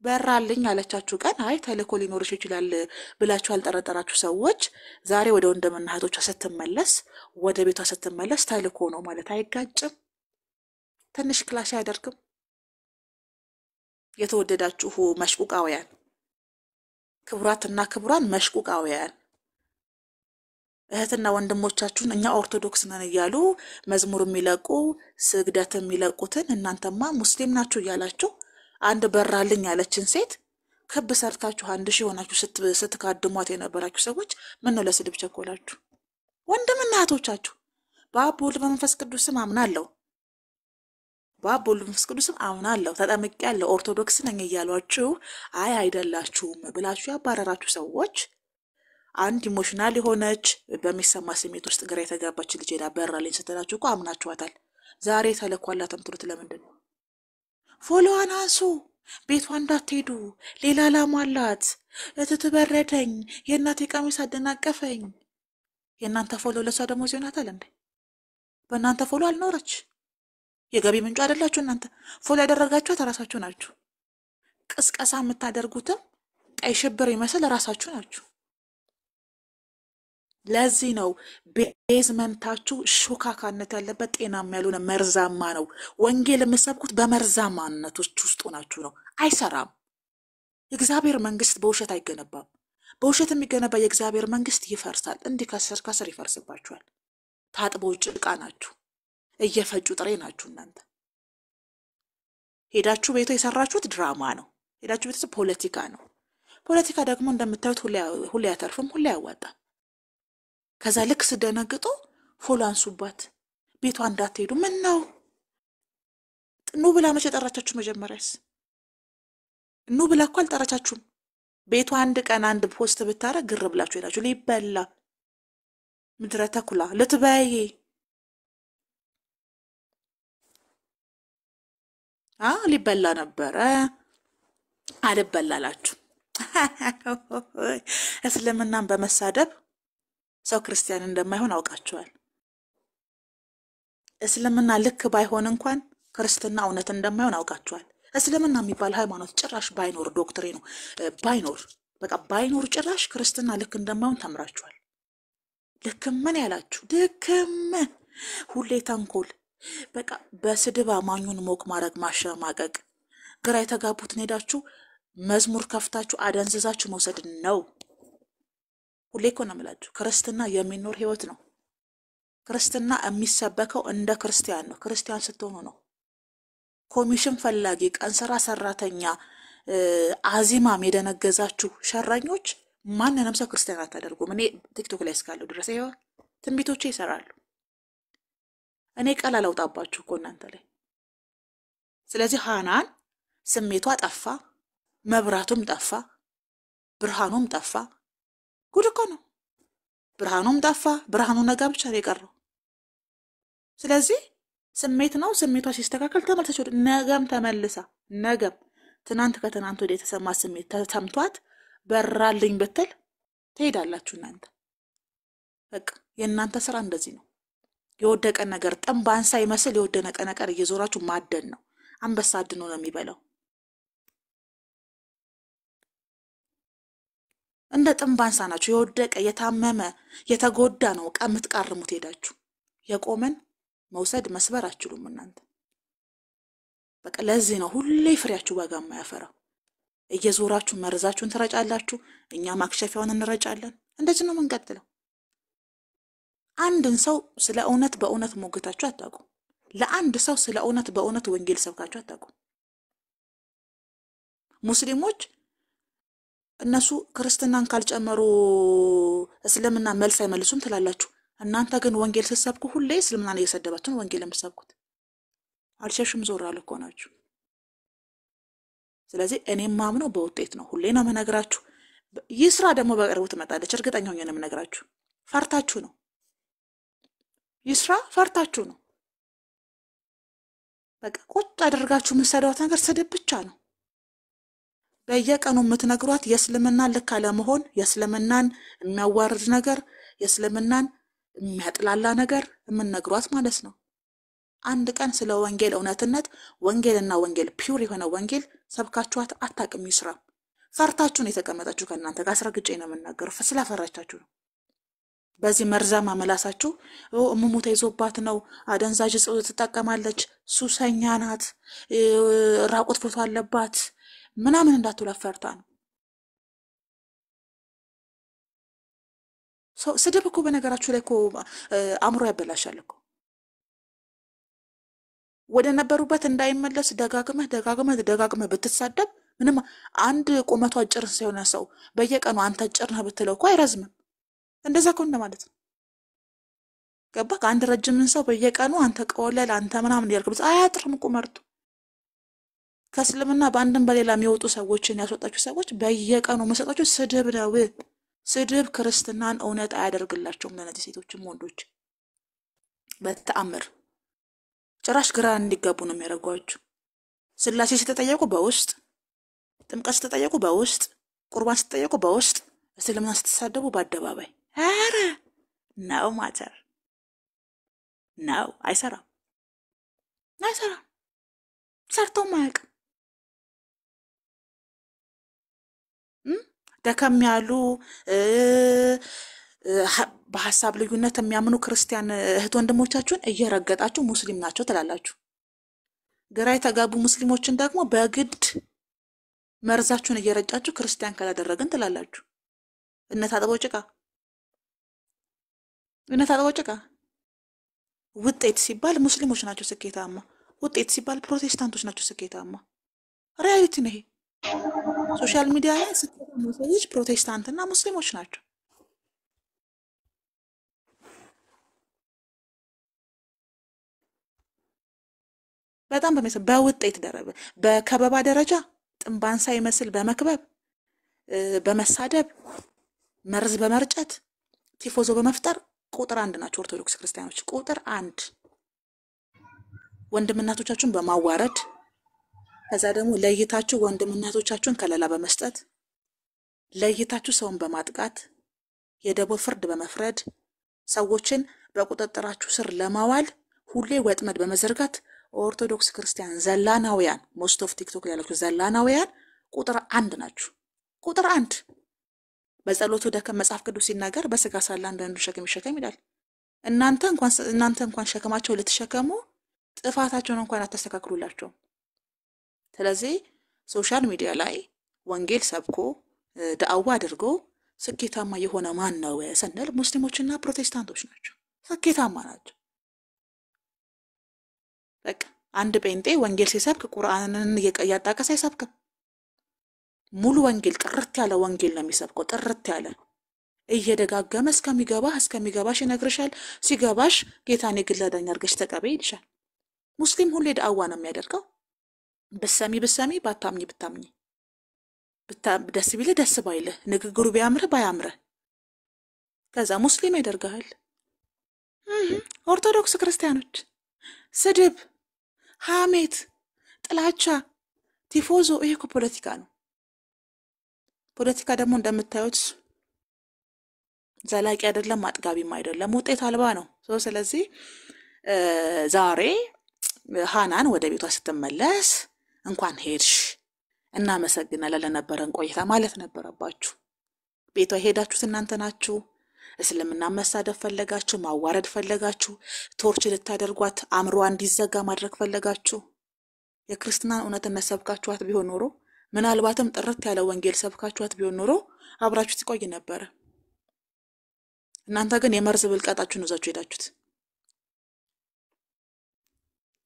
በራልኝ አለቻችሁ ቀን አይ ተልኮ ሊኖርሽ ይችላል ብላችሁ አልጠረጠራችሁ ሰዎች ዛሬ ወደ ወንድምና እህቶቿ ስትመለስ ወደ ቤቷ ስትመለስ ተልኮ ነው ማለት አይጋጭም? ትንሽ ክላሽ አያደርግም? የተወደዳችሁ መሽቁቃውያን ክቡራትና ክቡራን መሽቁቃውያን እህትና ወንድሞቻችሁን እኛ ኦርቶዶክስ ነን እያሉ መዝሙር የሚለቁ ስግደት የሚለቁትን እናንተማ ሙስሊም ናችሁ እያላችሁ አንድ በራልኝ ያለችን ሴት ክብ ሰርታችሁ 1000 ሆናችሁ ስትካድሟት የነበራችሁ ሰዎች ምን ነው ለስድብ ቸኮላችሁ? ወንድምና እህቶቻችሁ በአብ ወልድ በመንፈስ ቅዱስ ስም አምናለሁ በአብ ወልድ በመንፈስ ቅዱስ ስም አምናለሁ ተጠምቄያለሁ ኦርቶዶክስ ነኝ እያሏችሁ አይ አይደላችሁም ብላችሁ ያባረራችሁ ሰዎች አንድ ኢሞሽናል የሆነች በሚሰማ ስሜት ውስጥ ግራ የተጋባች ልጅ ሄዳ በራልኝ ስትላችሁ እኮ አምናችኋታል። ዛሬ ተልኳላት የምትሉት ለምንድን ነው? ፎሎዋን አንሱ፣ ቤቷ እንዳትሄዱ፣ ሌላ ዓላማ አላት፣ እትትበረደኝ፣ የእናቴ ቀሚስ አደናቀፈኝ። የእናንተ ፎሎ ለሷ ደግሞ ይሆናታል እንዴ? በእናንተ ፎሎ አልኖረች። የገቢ ምንጩ አይደላችሁ እናንተ። ፎሎ ያደረጋችኋት ራሳችሁ ናችሁ። ቅስቀሳ የምታደርጉትም ቀይ ሽብር ይመስል ራሳችሁ ናችሁ። ለዚህ ነው ቤዝመንታችሁ ሹካካነት ያለበት ጤናማ ያልሆነ መርዛማ ነው። ወንጌል የምትሰብኩት በመርዛማነቶች ውስጥ ሆናችሁ ነው። አይሰራም። የእግዚአብሔር መንግስት በውሸት አይገነባም። በውሸት የሚገነባ የእግዚአብሔር መንግስት ይፈርሳል። እንዲህ ከስር ይፈርስባችኋል። ታጥበው ጭቃ ናችሁ። እየፈጩ ጥሬ ናችሁ እናንተ። ሄዳችሁ ቤቱ የሰራችሁት ድራማ ነው። ሄዳችሁ ቤቱ ፖለቲካ ነው። ፖለቲካ ደግሞ እንደምታዩት ሁሌ ያተርፍም ሁሌ ያዋጣል። ከዛ ልክ ስደነግጡ ፎሎ አንሱባት፣ ቤቷ እንዳትሄዱ። ምን ነው ኑ ብላ መቼ ጠራቻችሁ? መጀመሪያስ ኑ ብላ እኮ አልጠራቻችሁም። ቤቷ አንድ ቀን አንድ ፖስት ብታረግ ግር ብላችሁ ሄዳችሁ ሊበላ ምድረ ተኩላ ልትበይ ሊበላ ነበረ አልበላላችሁ። እስልምናን በመሳደብ ሰው ክርስቲያን እንደማይሆን አውቃችኋል። እስልምና ልክ ባይሆን እንኳን ክርስትና እውነት እንደማይሆን አውቃችኋል። እስልምና የሚባል ሃይማኖት ጭራሽ ባይኖር ዶክትሪኑ ባይኖር ጭራሽ ክርስትና ልክ እንደማይሆን ተምራችኋል። ልክም ምን ያላችሁ ልክም ሁሌ ተንኮል በስድብ አማኙን ሞቅ ማድረግ ማሸማቀቅ ግራ የተጋቡትን ሄዳችሁ መዝሙር ከፍታችሁ አደንዝዛችሁ መውሰድ ነው። ሁሌ እኮ ነው የምላችሁ ክርስትና የሚኖር ህይወት ነው። ክርስትና የሚሰበከው እንደ ክርስቲያን ነው። ክርስቲያን ስትሆኑ ነው። ኮሚሽን ፈላጊ ቀን ስራ ሰራተኛ አዚማም የደነገዛችሁ ሸራኞች ማንንም ሰው ክርስቲያን አታደርጉም። እኔ ቲክቶክ ላይ እስካለሁ ድረስ ይሄው ትንቢቶቼ ይሰራሉ። እኔ ቃል አላውጣባችሁ እኮ እናንተ ላይ። ስለዚህ ሃናን ስሜቷ ጠፋ፣ መብራቱም ጠፋ፣ ብርሃኑም ጠፋ። ጉድ እኮ ነው። ብርሃኑም ጠፋ፣ ብርሃኑ ነጋ ብቻ ነው የቀረው። ስለዚህ ስሜት ነው። ስሜቷ ሲስተካከል ተመልሰች ወደ ነገም ተመልሳ ነገም ትናንት ከትናንት ወደ የተሰማ ስሜት ተሰምቷት በራልኝ ብትል ትሄዳላችሁ እናንተ። በቃ የእናንተ ስራ እንደዚህ ነው። የወደቀ ነገር ጥንባንሳ ይመስል የወደቀ ነገር እየዞራችሁ ማደን ነው። አንበሳ አድኖ ነው የሚበላው። እንደ ጥንባንሳ ናችሁ። የወደቀ የታመመ የተጎዳ ነው የምትቃርሙት ሄዳችሁ። የቆመን መውሰድ መስበር አትችሉም እናንተ። በቃ ለዚህ ነው ሁሌ ፍሬያችሁ ዋጋ የማያፈራው። እየዞራችሁ መርዛችሁን ትረጫላችሁ፣ እኛ ማክሸፊያውን እንረጫለን። እንደዚህ ነው የምንቀጥለው። አንድን ሰው ስለ እውነት በእውነት ሞግታችሁ አታውቁም። ለአንድ ሰው ስለ እውነት በእውነት ወንጌል ሰብካችሁ አታውቁም። ሙስሊሞች እነሱ ክርስትናን ካልጨመሩ እስልምና መልስ አይመልሱም ትላላችሁ። እናንተ ግን ወንጌል ስትሰብኩ ሁሌ እስልምናን እየሰደባችሁ ወንጌል የምትሰብኩት። አልሸሽም ዞር አለ እኮ ናችሁ። ስለዚህ እኔም ማምነው በውጤት ነው። ሁሌ ነው የምነግራችሁ። ይስራ ደግሞ በቅርቡ ትመጣለች። እርግጠኛ ሆኜ ነው የምነግራችሁ። ፈርታችሁ ነው። ይስራ ፈርታችሁ ነው። በቃ ቁጭ አድርጋችሁ የምትሰዷት ነገር ስድብ ብቻ ነው። በየቀኑ የምትነግሯት የእስልምና ልክ አለመሆን፣ የእስልምናን የሚያዋርድ ነገር፣ የእስልምናን የሚያጥላላ ነገር የምትነግሯት ማለት ነው። አንድ ቀን ስለ ወንጌል እውነትነት ወንጌልና ወንጌል ፒውር የሆነ ወንጌል ሰብካችኋት አታውቅም። ይስራ ፈርታችሁን የተቀመጣችሁ ከእናንተ ጋር አስረግጬ ነው የምናገረው። ስለፈራቻችሁ ነው። በዚህ መርዛማ መላሳችሁ እሙሙተ ይዞባት ነው፣ አደንዛዥ ዕፅ ትጠቀማለች፣ ሱሰኛ ናት፣ ራቁት ፎቶ አለባት ምናምን እንዳትሉ ፈርታ ነው። ስድብ እኮ በነገራችሁ ላይ እኮ አእምሮ ያበላሻል እኮ። ወደ ነበሩበት እንዳይመለስ ደጋግመህ ብትሳደብ ምንም አንድ ቁመቱ አጭር ሲሆን ሰው በየቀኑ አንተ አጭር ነህ ብትለው እኮ አይረዝምም። እንደዛ ከሆነ ማለት ነው። ገባ? አንድ ረጅምን ሰው በየቀኑ አንተ ቀወለል አንተ ምናምን ያልከብት አያጥርም ቁመርቱ። ከእስልምና በአንድም በሌላ የሚወጡ ሰዎችን ያስወጣችሁ ሰዎች በየቀኑ መሰጣችሁ ስድብ ነው። ስድብ ክርስትናን እውነት አያደርግላቸውም ለነዚህ ሴቶችም ወንዶች በተአምር ጭራሽ ግራ እንዲጋቡ ነው የሚያደርጓችሁ። ስላሴ ስትጠየቁ በውስጥ፣ ጥምቀት ስትጠየቁ በውስጥ፣ ቁርባን ስትጠየቁ በውስጥ፣ እስልምና ስትሳደቡ በአደባባይ። ኧረ ነው ማተር ነው። አይሰራም ሰርቶም አያውቅም። ደከም ያሉ በሐሳብ ልዩነት የሚያምኑ ክርስቲያን እህት ወንድሞቻችሁን እየረገጣችሁ ሙስሊም ናቸው ትላላችሁ። ግራ የተጋቡ ሙስሊሞችን ደግሞ በግድ መርዛችሁን እየረጫችሁ ክርስቲያን ካላደረግን ትላላችሁ። እነ ታጥቦ ጭቃ ውጤት ሲባል ሙስሊሞች ናቸው ስኬታማ፣ ውጤት ሲባል ፕሮቴስታንቶች ናቸው ስኬታማ። ሪያሊቲ ነው ይሄ። ሶሻል ሚዲያ ላይ ስኬታማ ሰዎች ፕሮቴስታንትና ሙስሊሞች ናቸው። በጣም በውጤት ደረጃ በከበባ ደረጃ ጥንባንሳ ይመስል በመክበብ በመሳደብ መርዝ በመርጨት ቲፎዞ በመፍጠር ቁጥር 1 ናቸው ኦርቶዶክስ ክርስቲያኖች። ቁጥር 1 ወንድምናቶቻችሁን በማዋረድ ከዛ ደግሞ ለይታችሁ ወንድምናቶቻችሁን ከለላ በመስጠት ለይታችሁ ሰውን በማጥቃት የደቦ ፍርድ በመፍረድ ሰዎችን በቁጥጥራችሁ ስር ለማዋል ሁሌ ወጥመድ በመዘርጋት ኦርቶዶክስ ክርስቲያን ዘላናውያን ሞስት ኦፍ ቲክቶክ ያላችሁ ዘላናውያን ቁጥር 1 ናችሁ። ቁጥር 1 በጸሎቱ ደከም መጽሐፍ ቅዱስ ሲናገር በስጋ ሳለ አንዳንዱ ሸክም ይሸከም ይላል። እናንተ እንኳን ሸክማቸው ልትሸከሙ ጥፋታቸውን እንኳን አታስተካክሉላቸው። ስለዚህ ሶሻል ሚዲያ ላይ ወንጌል ሰብኮ ዳዕዋ አድርጎ ስኬታማ የሆነ ማን ነው ስንል ሙስሊሞችና ፕሮቴስታንቶች ናቸው። ስኬታማ ናቸው። በቃ አንድ ጴንጤ ወንጌል ሲሰብክ ቁርአንን እያጣቀሰ አይሰብክም። ሙሉ ወንጌል ጥርት ያለ ወንጌል ነው የሚሰብከው። ጥርት ያለ እየደጋገመ እስከሚገባሽ ይነግርሻል። ሲገባሽ ጌታን የግል አዳኝ አድርገሽ ተቀበይ ይልሻል። ሙስሊም ሁሌ ዳዕዋ ነው የሚያደርገው። ብሰሚ ባታምኝ ደስ ቢልህ ደስ ባይልህ ንግግሩ ቢያምርህ ባያምርህ ከዛ ሙስሊም ያደርጋል። ኦርቶዶክስ ክርስቲያኖች ስድብ፣ ሐሜት፣ ጥላቻ፣ ቲፎዞ ይሄ እኮ ፖለቲካ ነው። ፖለቲካ ደግሞ እንደምታዩት ዘላቂ አይደለም፣ አጥጋቢም አይደለም፣ ውጤት አልባ ነው። ስለዚህ ዛሬ ሃናን ወደ ቤቷ ስትመለስ እንኳን ሄድሽ እናመሰግናለን ለነበረን ቆይታ ማለት ነበረባችሁ። ቤቷ ሄዳችሁት እናንተ ናችሁ። እስልምና መሳደብ ፈለጋችሁ፣ ማዋረድ ፈለጋችሁ፣ ቶርች ልታደርጓት አምሯ እንዲዘጋ ማድረግ ፈለጋችሁ። የክርስትናን እውነትነት ሰብካችኋት ቢሆን ኖሮ ምናልባትም ጥርት ያለ ወንጌል ሰብካችኋት ቢሆን ኖሮ አብራችሁ ትቆይ ነበር። እናንተ ግን የመርዝ ብልቃጣችሁን ይዛችሁ ሄዳችሁት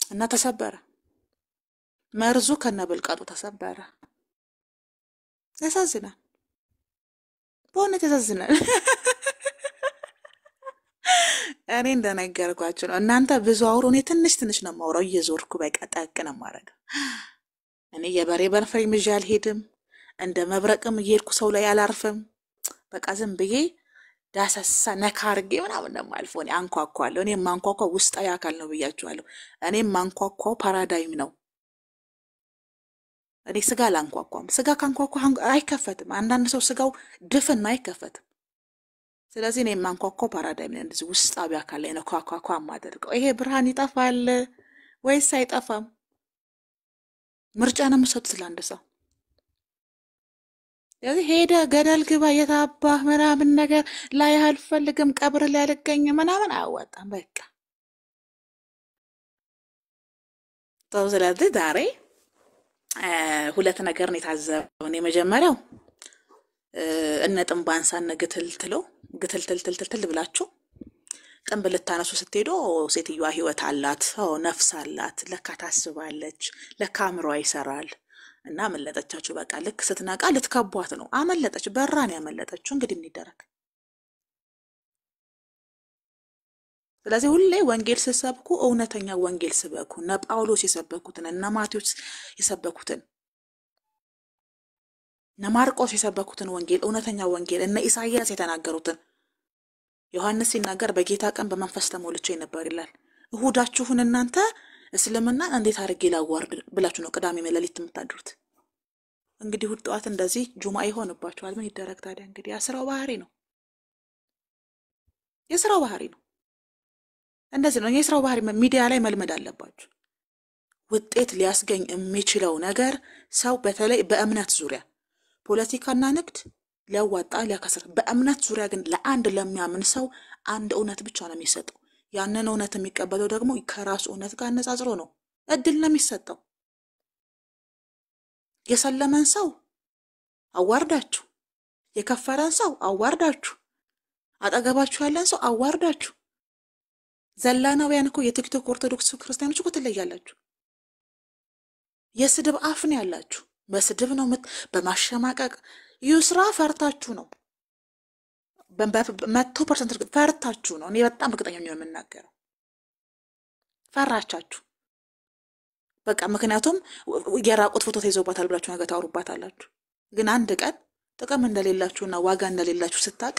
እና ተሰበረ። መርዙ ከነብልቃጡ ተሰበረ። ያሳዝናል፣ በእውነት ያሳዝናል። እኔ እንደነገርኳችሁ ነው። እናንተ ብዙ አውሩ፣ እኔ ትንሽ ነው የማወራው። እየዞርኩ በቃ ጠቅ ነው የማደርገው። እኔ የበሬ በርፍሬም ይዤ አልሄድም፣ እንደ መብረቅም እየሄድኩ ሰው ላይ አላርፍም። በቃ ዝም ብዬ ዳሰሳ ነካ አድርጌ ምናምን ነው የማልፈው። እኔ አንኳኳለሁ። እኔ ማንኳኳው ውስጣዊ አካል ነው ብያችኋለሁ። እኔ ማንኳኳው ፓራዳይም ነው። እኔ ስጋ አላንኳኳም። ስጋ ካንኳኳ አይከፈትም። አንዳንድ ሰው ስጋው ድፍን ነው አይከፈትም። ስለዚህ እኔ ማንኳኳው ፓራዳይም ነው። እንደዚህ ውስጣዊ አካል ላይ ነው ኳኳኳ ማደርገው። ይሄ ብርሃን ይጠፋል፣ ወይስ አይጠፋም? ምርጫ ነው የምትሰጡት ለአንድ ሰው። ስለዚህ ሄደ ገደል ግባ የታባህ ምናምን ነገር ላይ አልፈልግም ቀብር ላይ አልገኝ ምናምን አያዋጣም። በቃ ተው። ስለዚህ ዛሬ ሁለት ነገር ነው የታዘበው። የመጀመሪያው እነ ጥንባንሳ እነ ግትልትል ብላችሁ ጥንብ ልታነሱ ስትሄዱ ሴትዮዋ ህይወት አላት፣ ነፍስ አላት፣ ለካ ታስባለች፣ ለካ አእምሯ ይሰራል እና አመለጠቻችሁ። በቃ ልክ ስትነቃ ልትከቧት ነው። አመለጠች፣ በራን ያመለጠችው። እንግዲህ እንዲደረግ። ስለዚህ ሁሌ ወንጌል ስትሰብኩ እውነተኛ ወንጌል ስበኩ። እነ ጳውሎስ የሰበኩትን፣ እነ ማቴዎስ የሰበኩትን፣ እነ ማርቆስ የሰበኩትን ወንጌል፣ እውነተኛ ወንጌል፣ እነ ኢሳይያስ የተናገሩትን። ዮሐንስ ሲናገር በጌታ ቀን በመንፈስ ተሞልቼ ነበር ይላል። እሁዳችሁን እናንተ እስልምናን እንዴት አድርጌ ላዋርድ ብላችሁ ነው ቅዳሜ መለሊት የምታድሩት። እንግዲህ እሑድ ጠዋት እንደዚህ ጁማ ይሆንባችኋል። ምን ይደረግ ታዲያ? እንግዲህ የስራው ባህሪ ነው፣ የስራው ባህሪ ነው። እንደዚህ ነው የስራው ባህሪ። ሚዲያ ላይ መልመድ አለባችሁ። ውጤት ሊያስገኝ የሚችለው ነገር ሰው በተለይ በእምነት ዙሪያ ፖለቲካና ንግድ ሊያዋጣ ሊያከስር፣ በእምነት ዙሪያ ግን ለአንድ ለሚያምን ሰው አንድ እውነት ብቻ ነው የሚሰጠው። ያንን እውነት የሚቀበለው ደግሞ ከራሱ እውነት ጋር አነጻጽሮ ነው። እድል ነው የሚሰጠው። የሰለመን ሰው አዋርዳችሁ፣ የከፈረን ሰው አዋርዳችሁ፣ አጠገባችሁ ያለን ሰው አዋርዳችሁ። ዘላናውያን እኮ የቲክቶክ ኦርቶዶክስ ክርስቲያኖች እኮ ትለያላችሁ። የስድብ አፍ ነው ያላችሁ። በስድብ ነው በማሸማቀቅ ዩስራ ፈርታችሁ ነው። 100% ፈርታችሁ ነው። እኔ በጣም እርግጠኛ ነኝ የምናገረው። ፈራቻችሁ በቃ። ምክንያቱም የራቁት ፎቶ ተይዞባታል ብላችሁ ነገር ታወሩባታላችሁ። ግን አንድ ቀን ጥቅም እንደሌላችሁና ዋጋ እንደሌላችሁ ስታቅ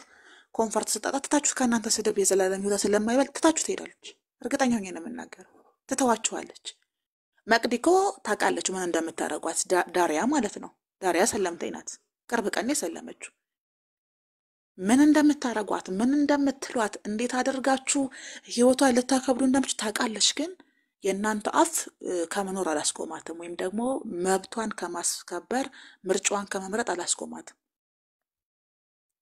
ኮንፈርት ስጣጣ ትታችሁ ከእናንተ ስድብ የዘላለም ህይወት ስለማይበልጥ ትታችሁ ትሄዳለች። እርግጠኛ ነኝ የምናገረው። ትተዋችኋለች። መቅዲኮ ታውቃለች ምን እንደምታረጓት። ዳሪያ ማለት ነው። ዳሪያ ሰለምተኝ ናት። ቅርብ ቀን የሰለመችው። ምን እንደምታረጓት፣ ምን እንደምትሏት፣ እንዴት አድርጋችሁ ህይወቷን ልታከብዱ እንደምትችሉ ታውቃለች። ግን የእናንተ አፍ ከመኖር አላስቆማትም፣ ወይም ደግሞ መብቷን ከማስከበር ምርጫዋን ከመምረጥ አላስቆማትም።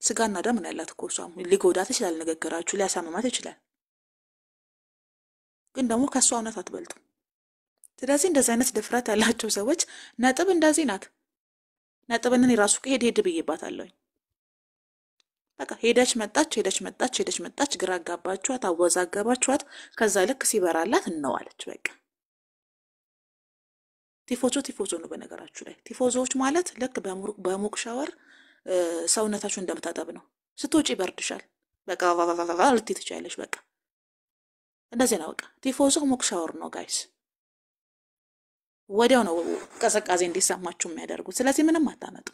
ስጋና ደም ነው ያላት እኮ እሷም። ሊጎዳት ይችላል፣ ንግግራችሁ ሊያሳምማት ይችላል። ግን ደግሞ ከሷ እውነት አትበልጥም። ስለዚህ እንደዚህ አይነት ድፍረት ያላቸው ሰዎች ነጥብ እንደዚህ ናት። ነጥብንን የራሱ ሄድ ብዬባታለሁ። በቃ ሄደች መጣች፣ ግራ አጋባችኋት፣ አወዛገባችኋት። ከዛ ልክ ሲበራላት እነዋለች። በቃ ቲፎዞ ነው። በነገራችሁ ላይ ቲፎዞዎች ማለት ልክ በሙቅ ሻወር ሰውነታችሁ እንደምታጠብ ነው። ስትወጪ ይበርድሻል። በቃ ልትይ ትችያለሽ። በቃ እንደዚህ ነው። በቃ ቲፎዞ ሙቅ ሻወር ነው ጋይስ። ወዲያው ነው ቀዘቃዜ እንዲሰማችሁ የሚያደርጉት። ስለዚህ ምንም አታመጡ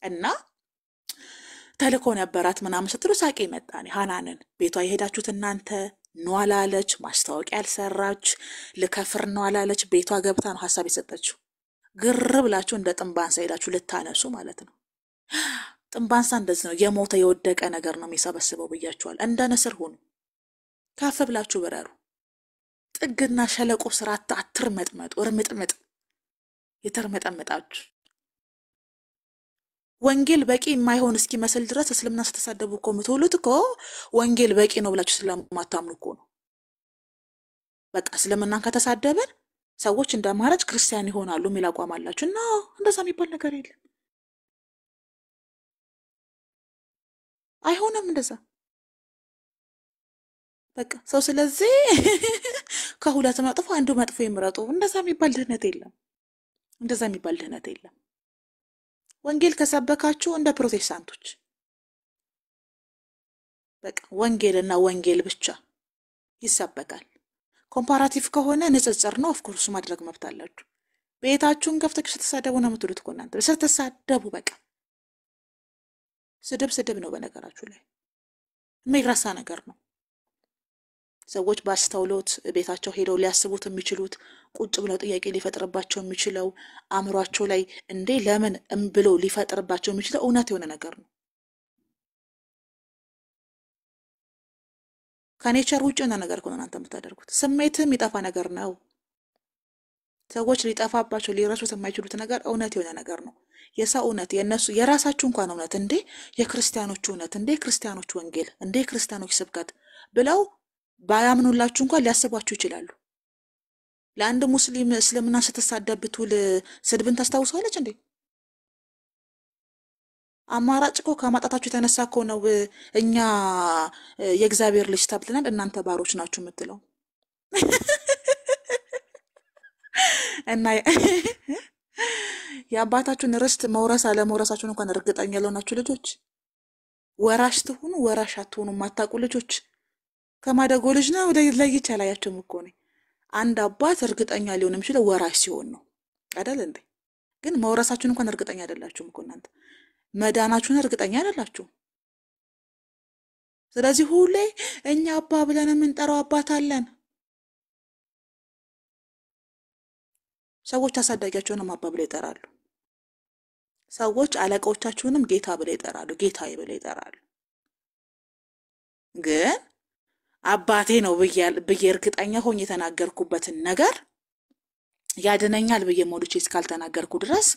እና ተልኮ ነበራት ምናምን ስትሉ ሳቄ መጣኔ። ሃናንን ቤቷ የሄዳችሁት እናንተ ነው አላለች። ማስታወቂያ ያልሰራች ልከፍር ነው አላለች። ቤቷ ገብታ ነው ሐሳብ የሰጠችው። ግር ብላችሁ እንደ ጥንባንሳ ሄዳችሁ ልታነሱ ማለት ነው። ጥንባንሳ እንደዚህ ነው። የሞተ የወደቀ ነገር ነው የሚሰበስበው ብያችኋል። እንደ ንስር ሁኑ። ከፍ ብላችሁ በረሩ። ጥግና ሸለቆ ስራ አትርመጥመጡ። እርምጥምጥ የተርመጠመጣችሁ ወንጌል በቂ የማይሆን እስኪመስል ድረስ እስልምና ስትሳደቡ እኮ የምትውሉት እኮ ወንጌል በቂ ነው ብላችሁ ስለማታምኑ እኮ ነው። በቃ እስልምናን ከተሳደበን ሰዎች እንደማረጭ ክርስቲያን ይሆናሉ የሚል አቋም አላችሁ። እና እንደዛ የሚባል ነገር የለም። አይሆንም እንደዛ። በቃ ሰው ስለዚህ ከሁለት መጥፎ አንዱ መጥፎ ይምረጡ። እንደዛ የሚባል ድህነት የለም። እንደዛ የሚባል ድህነት የለም። ወንጌል ከሰበካችሁ እንደ ፕሮቴስታንቶች በቃ ወንጌልና ወንጌል ብቻ ይሰበካል። ኮምፓራቲቭ ከሆነ ንጽጽር ነው። ኦፍ ኮርስ ማድረግ መብት አላችሁ። ቤታችሁን ከፍታችሁ ስትሳደቡ ነው የምትሉት እኮ እናንተ ስትሳደቡ። በቃ ስድብ ነው። በነገራችሁ ላይ የሚረሳ ነገር ነው። ሰዎች ባስተውሎት ቤታቸው ሄደው ሊያስቡት የሚችሉት ቁጭ ብለው ጥያቄ ሊፈጥርባቸው የሚችለው አእምሯቸው ላይ እንዴ ለምን ብሎ ሊፈጥርባቸው የሚችለው እውነት የሆነ ነገር ነው። ከኔቸር ውጭ የሆነ ነገር ከሆነ እናንተ የምታደርጉት ስሜት የሚጠፋ ነገር ነው። ሰዎች ሊጠፋባቸው ሊረሱት የማይችሉት ነገር እውነት የሆነ ነገር ነው። የሰው እውነት የነሱ የራሳችሁ እንኳን እውነት እንዴ የክርስቲያኖቹ እውነት እንዴ ክርስቲያኖች ወንጌል እንዴ ክርስቲያኖች ስብከት ብለው ባያምኑላችሁ እንኳን ሊያስቧችሁ ይችላሉ። ለአንድ ሙስሊም እስልምና ስትሳደብ ብትውል ስድብን ታስታውሳለች እንዴ? አማራጭ እኮ ከማጣታችሁ የተነሳ እኮ ነው እኛ የእግዚአብሔር ልጅ ተብለናል እናንተ ባሮች ናችሁ የምትለው። እና የአባታችሁን ርስት መውረስ አለመውረሳችሁን እንኳን እርግጠኛ ያልሆናችሁ ልጆች ወራሽ ትሁኑ ወራሽ አትሁኑ የማታውቁ ልጆች ከማደጎ ልጅ ነው ለይቼ አላያችሁም እኮ ነው። አንድ አባት እርግጠኛ ሊሆን የሚችለው ወራሽ ሲሆን ነው አይደል እንዴ? ግን መውረሳችሁን እንኳን እርግጠኛ አይደላችሁም እኮ እናንተ መዳናችሁን እርግጠኛ አይደላችሁ። ስለዚህ ሁሌ እኛ አባ ብለን የምንጠራው አባት አለን። ሰዎች አሳዳጊያቸውንም አባ ብለው ይጠራሉ። ሰዎች አለቆቻቸውንም ጌታ ብለው ይጠራሉ፣ ጌታዬ ብለው ይጠራሉ። ግን አባቴ ነው ብዬ እርግጠኛ ሆኜ የተናገርኩበትን ነገር ያድነኛል ብዬ ሞልቼ እስካልተናገርኩ ድረስ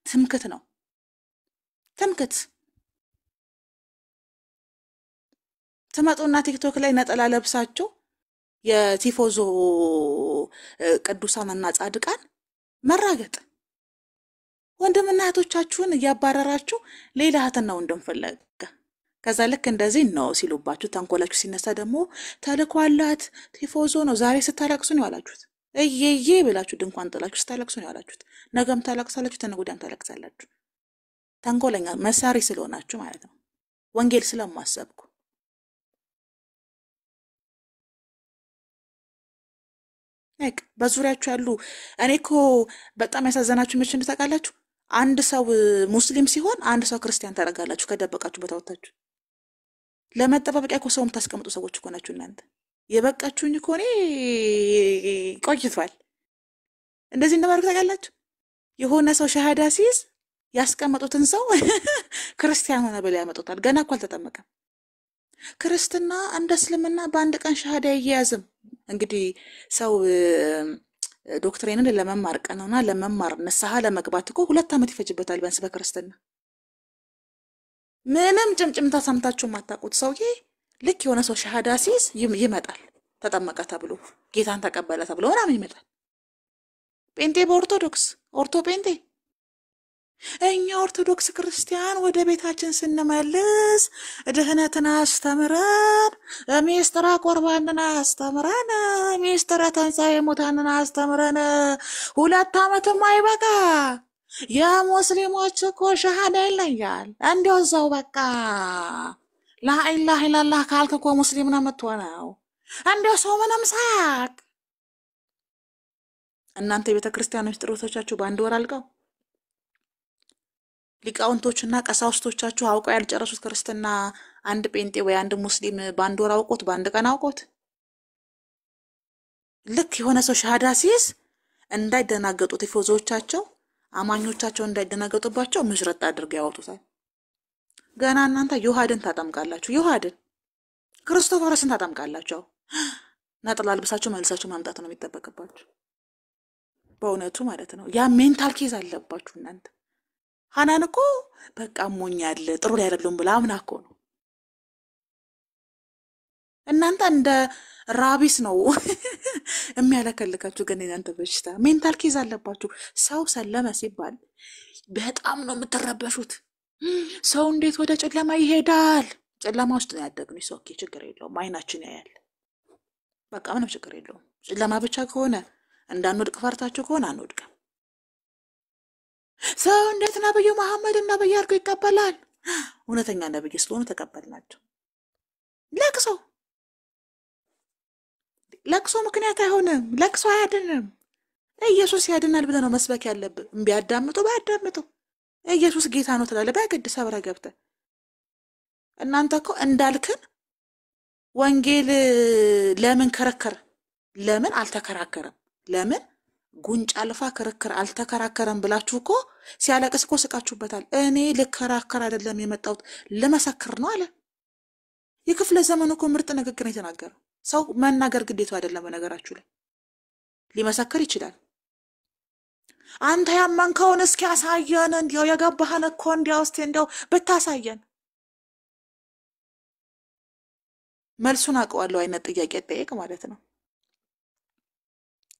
ትምክት ነው። ትምክት ትመጡና ቲክቶክ ላይ ነጠላ ለብሳችሁ የቲፎዞ ቅዱሳንና ጻድቃን መራገጥ ወንድምና እህቶቻችሁን እያባረራችሁ ሌላ እህትና ወንድም ፈለገ። ከዛ ልክ እንደዚህ ነው ሲሉባችሁ ተንኮላችሁ ሲነሳ ደግሞ ተልኳላት ቲፎዞ ነው ዛሬ ስታለቅሱ ነው ያላችሁት። እየዬ ብላችሁ ድንኳን ጥላችሁ ስታለቅሱ ነው ያላችሁት። ነገም ታለቅሳላችሁ፣ ተነገ ወዲያም ታለቅሳላችሁ። ተንኮለኛ መሳሪ ስለሆናችሁ ማለት ነው። ወንጌል ስለማሰብኩ በዙሪያችሁ ያሉ እኔኮ በጣም ያሳዘናችሁ መቼ እንደታውቃላችሁ? አንድ ሰው ሙስሊም ሲሆን አንድ ሰው ክርስቲያን ታረጋላችሁ ከደበቃችሁ በታወታችሁ። ለመጠባበቂያ እኮ ሰውም ታስቀምጡ ሰዎች እኮ ናችሁ እናንተ። የበቃችሁኝ እኮ እኔ ቆይቷል። እንደዚህ እንደማድረግ ታውቃላችሁ? የሆነ ሰው ሸሃዳ ሲይዝ ያስቀመጡትን ሰው ክርስቲያን ሆነ ብለው ያመጡታል። ገና እኮ አልተጠመቀም። ክርስትና እንደ እስልምና በአንድ ቀን ሸሃዳ ይያዝም። እንግዲህ ሰው ዶክትሪንን ለመማር ቀንና ለመማር ንስሐ ለመግባት እኮ 2 ዓመት ይፈጅበታል ቢያንስ በክርስትና። ምንም ጭምጭምታ ሰምታችሁ ማታውቁት ሰውዬ ልክ የሆነ ሰው ሸሃዳ ሲይዝ ይመጣል። ተጠመቀ ተብሎ ጌታን ተቀበለ ተብሎ ምናምን ይመጣል። ጴንጤ በኦርቶዶክስ ኦርቶ ጴንጤ እኛ ኦርቶዶክስ ክርስቲያን ወደ ቤታችን ስንመልስ ድህነትን አስተምረን ሚስጥረ ቁርባንን አስተምረን ሚስጥረ ትንሣኤ ሙታንን አስተምረን 2 ዓመትም አይበቃ የሙስሊሞች እኮ ሸሃዳ ይለያል። እንደው እዛው በቃ ላኢላሃ ኢላላህ ካልክ እኮ ሙስሊም ነው የምትሆነው። እንደው ሰው ምንም ሳያቅ እናንተ የቤተ ክርስቲያን ምስጢሮቻችሁ በአንድ ወር አልቀው ሊቃውንቶችና ቀሳውስቶቻችሁ አውቀው ያልጨረሱት ክርስትና አንድ ጴንጤ ወይ አንድ ሙስሊም በአንድ ወር አውቆት በአንድ ቀን አውቆት ልክ የሆነ ሰው ሸሃዳ ሲይዝ እንዳይደናገጡ ቲፎዞቻቸው አማኞቻቸው እንዳይደናገጡባቸው ምሽረጥ አድርገው ያወጡታል። ገና እናንተ ዮሐድን ታጠምቃላችሁ። ዮሐድን ክርስቶፎርስን ታጠምቃላችሁ። ነጠላ ልብሳችሁ መልሳችሁ ማምጣት ነው የሚጠበቅባችሁ። በእውነቱ ማለት ነው። ያ ሜንታል ኬዝ አለባችሁ እናንተ። ሐናን እኮ በቃ ሞኛል ጥሩ ላይ አይደለም ብላ አምና እኮ ነው። እናንተ እንደ ራቢስ ነው የሚያለከልካችሁ። ግን እናንተ በሽታ ሜንታል ኬዝ አለባችሁ። ሰው ሰለመ ሲባል በጣም ነው የምትረበሹት። ሰው እንዴት ወደ ጨለማ ይሄዳል? ጨለማ ውስጥ ነው ያደግነው። ኦኬ ችግር የለውም አይናችን ያያል። በቃ ምንም ችግር የለውም። ጨለማ ብቻ ከሆነ እንዳንወድቅ ፈርታችሁ ከሆነ አንወድቅም። ሰው እንዴት ነብዩ መሐመድ ነብይ አድርጎ ይቀበላል? እውነተኛ ነብይ ስለሆነ ተቀበልናቸው። ለቅሶ ምክንያት አይሆንም። ለቅሶ አያድንም። ኢየሱስ ያድናል ብለህ ነው መስበክ ያለብህ። ቢያዳምጡ ባያዳምጡ ኢየሱስ ጌታ ነው ትላለህ። በግድ ሰብረ ገብተህ እናንተ እኮ እንዳልክን ወንጌል ለምን ከረከረ? ለምን አልተከራከረም? ለምን ጉንጫ አልፋ ክርክር አልተከራከረም ብላችሁ እኮ ሲያለቅስ እኮ ስቃችሁበታል። እኔ ልከራከር አይደለም የመጣሁት ለመሰክር ነው አለ። የክፍለ ዘመኑ እኮ ምርጥ ንግግር የተናገረው ሰው መናገር ግዴታው አይደለም። በነገራችሁ ላይ ሊመሰክር ይችላል። አንተ ያመንከውን እስኪ ያሳየን እንዲያው የገባህን እኮ እንዲያው እስቲ እንዲያው ብታሳየን መልሱን አውቀዋለሁ አይነት ጥያቄ ጠይቅ ማለት ነው።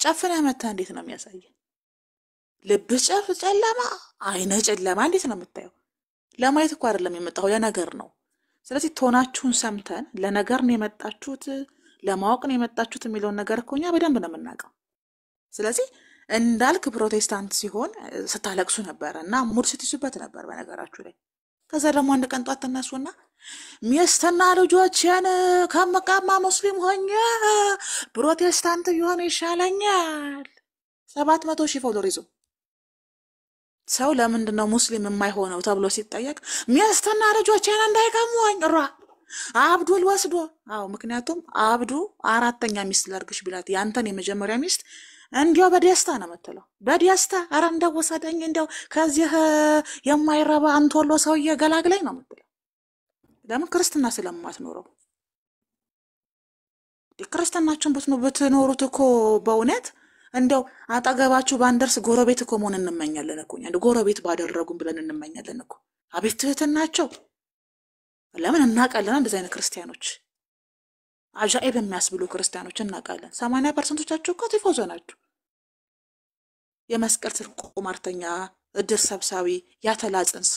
ጨፍነህ መተህ እንዴት ነው የሚያሳየን? ልብህ ጨለማ፣ አይነ ጨለማ እንዴት ነው የምታየው? ለማየት እኮ አይደለም የመጣው ለነገር ነው። ስለዚህ ቶናችሁን ሰምተን ለነገር ነው የመጣችሁት ለማወቅ ነው የመጣችሁት የሚለውን ነገር እኮ እኛ በደንብ ነው የምናውቀው። ስለዚህ እንዳልክ ፕሮቴስታንት ሲሆን ስታለቅሱ ነበር እና ሙድ ስትይዙበት ነበር በነገራችሁ ላይ። ከዛ ደግሞ አንድ ቀን ጧት ተነሱና ሚስትና ልጆቼን ከመቃማ ሙስሊም ሆኜ ፕሮቴስታንት ቢሆን ይሻለኛል 700,000 ፎሎወር ይዞ ሰው ለምንድን ነው ሙስሊም የማይሆነው ተብሎ ሲጠየቅ ሚስትና ልጆቼን እንዳይቀሙኝ አብዱል ወስዶ ምክንያቱም አብዱ አራተኛ ሚስት ላርግሽ ቢላት ያንተን የመጀመሪያ ሚስት እንዲያው በደስታ ነው የምትለው። በደስታ ኧረ እንደው ወሰደኝ እንደው ከዚህ የማይረባ አንቶሎ ሰውዬ ገላግለኝ ነው የምትለው። ለምን? ክርስትና ስለማትኖረው። ክርስትናችሁን ብትኖሩት እኮ በእውነት እንደው አጠገባችሁ ባንደርስ ጎረቤት እኮ መሆን እንመኛለን እኮ። እንደ ጎረቤት ባደረጉን ብለን እንመኛለን እኮ። አቤት ትህትናቸው! ለምን እናውቃለን። እንደዚህ አይነት ክርስቲያኖች አጃኢብ የሚያስብሉ ክርስቲያኖች እናውቃለን። 80% እኮ ቲፎዞ ናቸው። የመስቀል ስር ቁማርተኛ፣ እድር ሰብሳቢ፣ ያተላ ጽንስ፣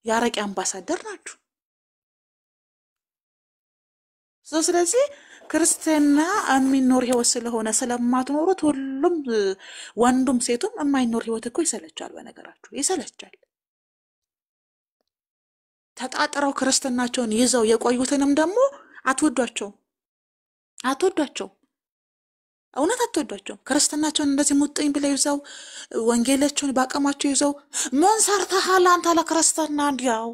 ያረቂ አምባሳደር ናችሁ። ስለዚህ ክርስትና የሚኖር ህይወት ስለሆነ ስለማትኖሩት ሁሉም ወንዱም ሴቱም የማይኖር ህይወት እኮ ይሰለቻል። በነገራችሁ ይሰለቻል። ተጣጥረው ክርስትናቸውን ይዘው የቆዩትንም ደግሞ አትወዷቸው። እውነት አትወዷቸው። ክርስትናቸውን እንደዚህ ሙጥኝ ብለው ይዘው ወንጌላቸውን ባቀማቸው ይዘው ምን ሰርተሃል አንተ ለክርስትና? እንዲያው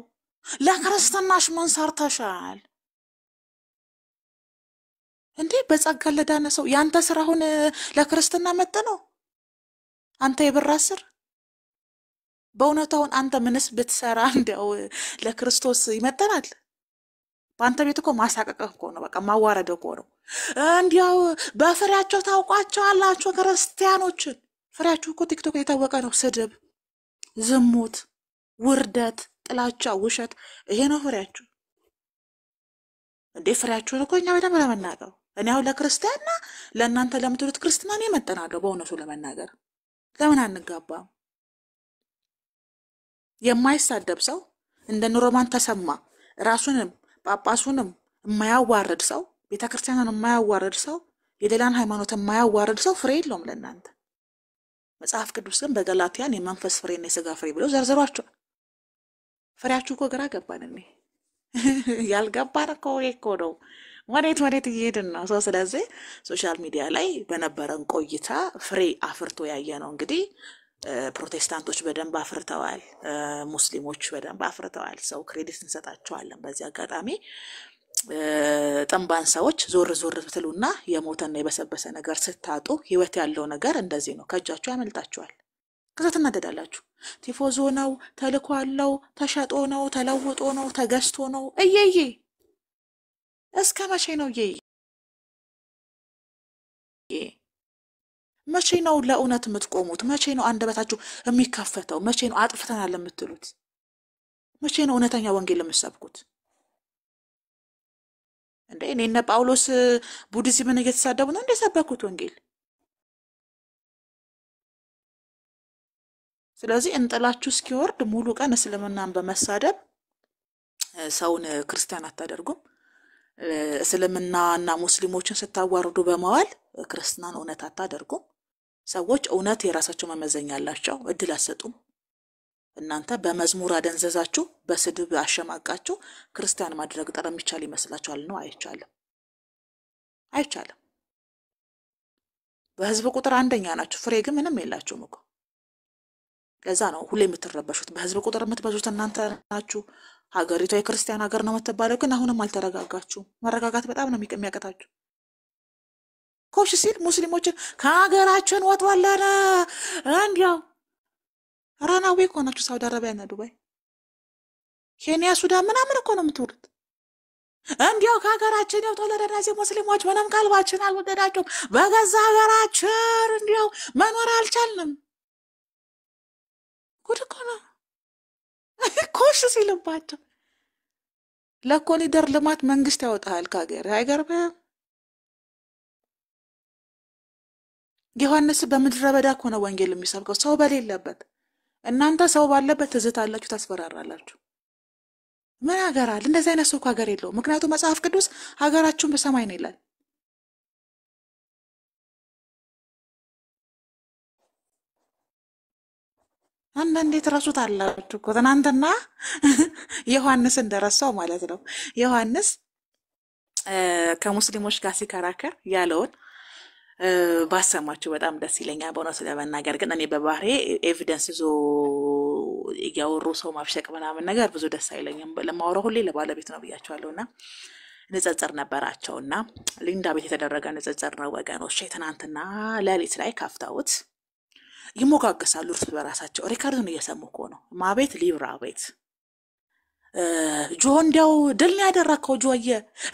ለክርስትናሽ ምን ሰርተሻል እንዴ? በጸጋ ለዳነ ሰው ያንተ ስራ አሁን ለክርስትና መጥ ነው? አንተ የብር አስር በእውነታውን አንተ ምንስ ብትሰራ እንዲያው ለክርስቶስ ይመጣናል? በአንተ ቤት እኮ ማሳቀቅ እኮ ነው። በቃ ማዋረድ እኮ ነው። እንዲያው በፍሬያቸው ታውቋቸዋላችሁ ክርስቲያኖችን። ፍሬያችሁ እኮ ቲክቶክ የታወቀ ነው። ስድብ፣ ዝሙት፣ ውርደት፣ ጥላቻ፣ ውሸት፣ ይሄ ነው ፍሬያችሁ። እንዴ ፍሬያችሁን እኮ እኛ በደንብ ለመናገር እኔ አሁን ለክርስቲያንና ለእናንተ ለምትሉት ክርስትና እኔ መጠናለሁ። በእውነቱ ለመናገር ለምን አንጋባም? የማይሳደብ ሰው እንደ ኑሮማን ተሰማ ራሱንም ጳጳሱንም የማያዋርድ ሰው ቤተክርስቲያንን የማያዋርድ ሰው የሌላን ሃይማኖት የማያዋርድ ሰው ፍሬ የለውም ለእናንተ። መጽሐፍ ቅዱስ ግን በገላትያን የመንፈስ ፍሬና የሥጋ ፍሬ ብሎ ዘርዝሯቸው። ፍሬያችሁ እኮ ግራ ገባን። እኔ ያልገባን እኮ ነው ወዴት እየሄድን ነው? ስለዚህ ሶሻል ሚዲያ ላይ በነበረን ቆይታ ፍሬ አፍርቶ ያየ ነው። እንግዲህ ፕሮቴስታንቶች በደንብ አፍርተዋል፣ ሙስሊሞች በደንብ አፍርተዋል። ሰው ክሬዲት እንሰጣቸዋለን። በዚህ አጋጣሚ ጥንባን ሰዎች ዞር ብትሉና የሞተና የበሰበሰ ነገር ስታጡ ህይወት ያለው ነገር እንደዚህ ነው፣ ከእጃችሁ ያመልጣችኋል። ከዛ ትናደዳላችሁ። ቲፎዞ ነው፣ ተልኮ አለው፣ ተሸጦ ነው፣ ተለውጦ ነው፣ ተገዝቶ ነው። እየዬ እስከ መቼ ነው እየዬ? መቼ ነው ለእውነት የምትቆሙት? መቼ ነው አንደበታችሁ የሚከፈተው? መቼ ነው አጥፍተናል የምትሉት? መቼ ነው እውነተኛ ወንጌል የምትሰብኩት? እንዴ እኔና ጳውሎስ ቡዲዝምን እየተሳደቡ ነው እንደ ሰበኩት ወንጌል። ስለዚህ እንጥላችሁ እስኪወርድ ሙሉ ቀን እስልምናን በመሳደብ ሰውን ክርስቲያን አታደርጉም። እስልምናና ሙስሊሞችን ስታዋርዱ በመዋል ክርስትናን እውነት አታደርጉም። ሰዎች እውነት የራሳቸው መመዘኛ አላቸው፣ እድል አሰጡም። እናንተ በመዝሙር አደንዘዛችሁ፣ በስድብ አሸማቃችሁ ክርስቲያን ማድረግ ጠር የሚቻል ይመስላችኋል? ነው አይቻልም። በህዝብ ቁጥር አንደኛ ናችሁ፣ ፍሬ ግን ምንም የላችሁም እኮ። ለዛ ነው ሁሌ የምትረበሹት። በህዝብ ቁጥር የምትበዙት እናንተ ናችሁ። ሀገሪቷ የክርስቲያን ሀገር ነው የምትባለው፣ ግን አሁንም አልተረጋጋችሁም። መረጋጋት በጣም ነው የሚያቀታችሁ። ኮሽ ሲል ሙስሊሞችን ከሀገራችን ወጥዋለን እንዲያው ራናዌ እኮ ናችሁ። ሳውዲ አረቢያ እና ዱባይ፣ ኬንያ፣ ሱዳን ምናምን እኮ ነው የምትውሉት። እንዲያው ከሀገራችን የተወለደ እነዚህ ሙስሊሞች ምንም ቀልባችን አልወደዳቸውም። በገዛ ሀገራችን እንዲያው መኖር አልቻልንም። ጉድ እኮ ነው ኮሽ ሲልባቸው። ለኮሪደር ልማት መንግስት ያወጣል ከሀገር። አይገርምም? ዮሐንስ በምድረ በዳ እኮ ነው ወንጌል የሚሰብከው ሰው በሌለበት። እናንተ ሰው ባለበት ትዝታላችሁ፣ ታስፈራራላችሁ። ምን ሀገር አለ? እንደዚህ አይነት ሰው እኮ ሀገር የለውም። ምክንያቱም መጽሐፍ ቅዱስ ሀገራችሁን በሰማይ ነው ይላል። አንዳንዴ ትረሱታላችሁ እኮ። ትናንትና ዮሐንስ እንደረሳው ማለት ነው። ዮሐንስ ከሙስሊሞች ጋር ሲከራከር ያለውን ባሰማችሁ በጣም ደስ ይለኛል በእውነቱ ለመናገር። ግን እኔ በባህሬ ኤቪደንስ ይዞ እያወሩ ሰው ማብሸቅ ምናምን ነገር ብዙ ደስ አይለኝም። ለማወራው ሁሌ ለባለቤት ነው ብያቸዋለሁና ንጽጽር ነበራቸውና ሊንዳ ቤት የተደረገ ንጽጽር ነው ወገኖች። ትናንትና ሌሊት ላይ ካፍታውት ይሞጋገሳሉ እርስ በራሳቸው። ሪካርዶን እየሰሙ እኮ ነው። ማቤት ሊብራ ቤት ጆ እንዲያው ድል ነው ያደረከው፣ ጆዬ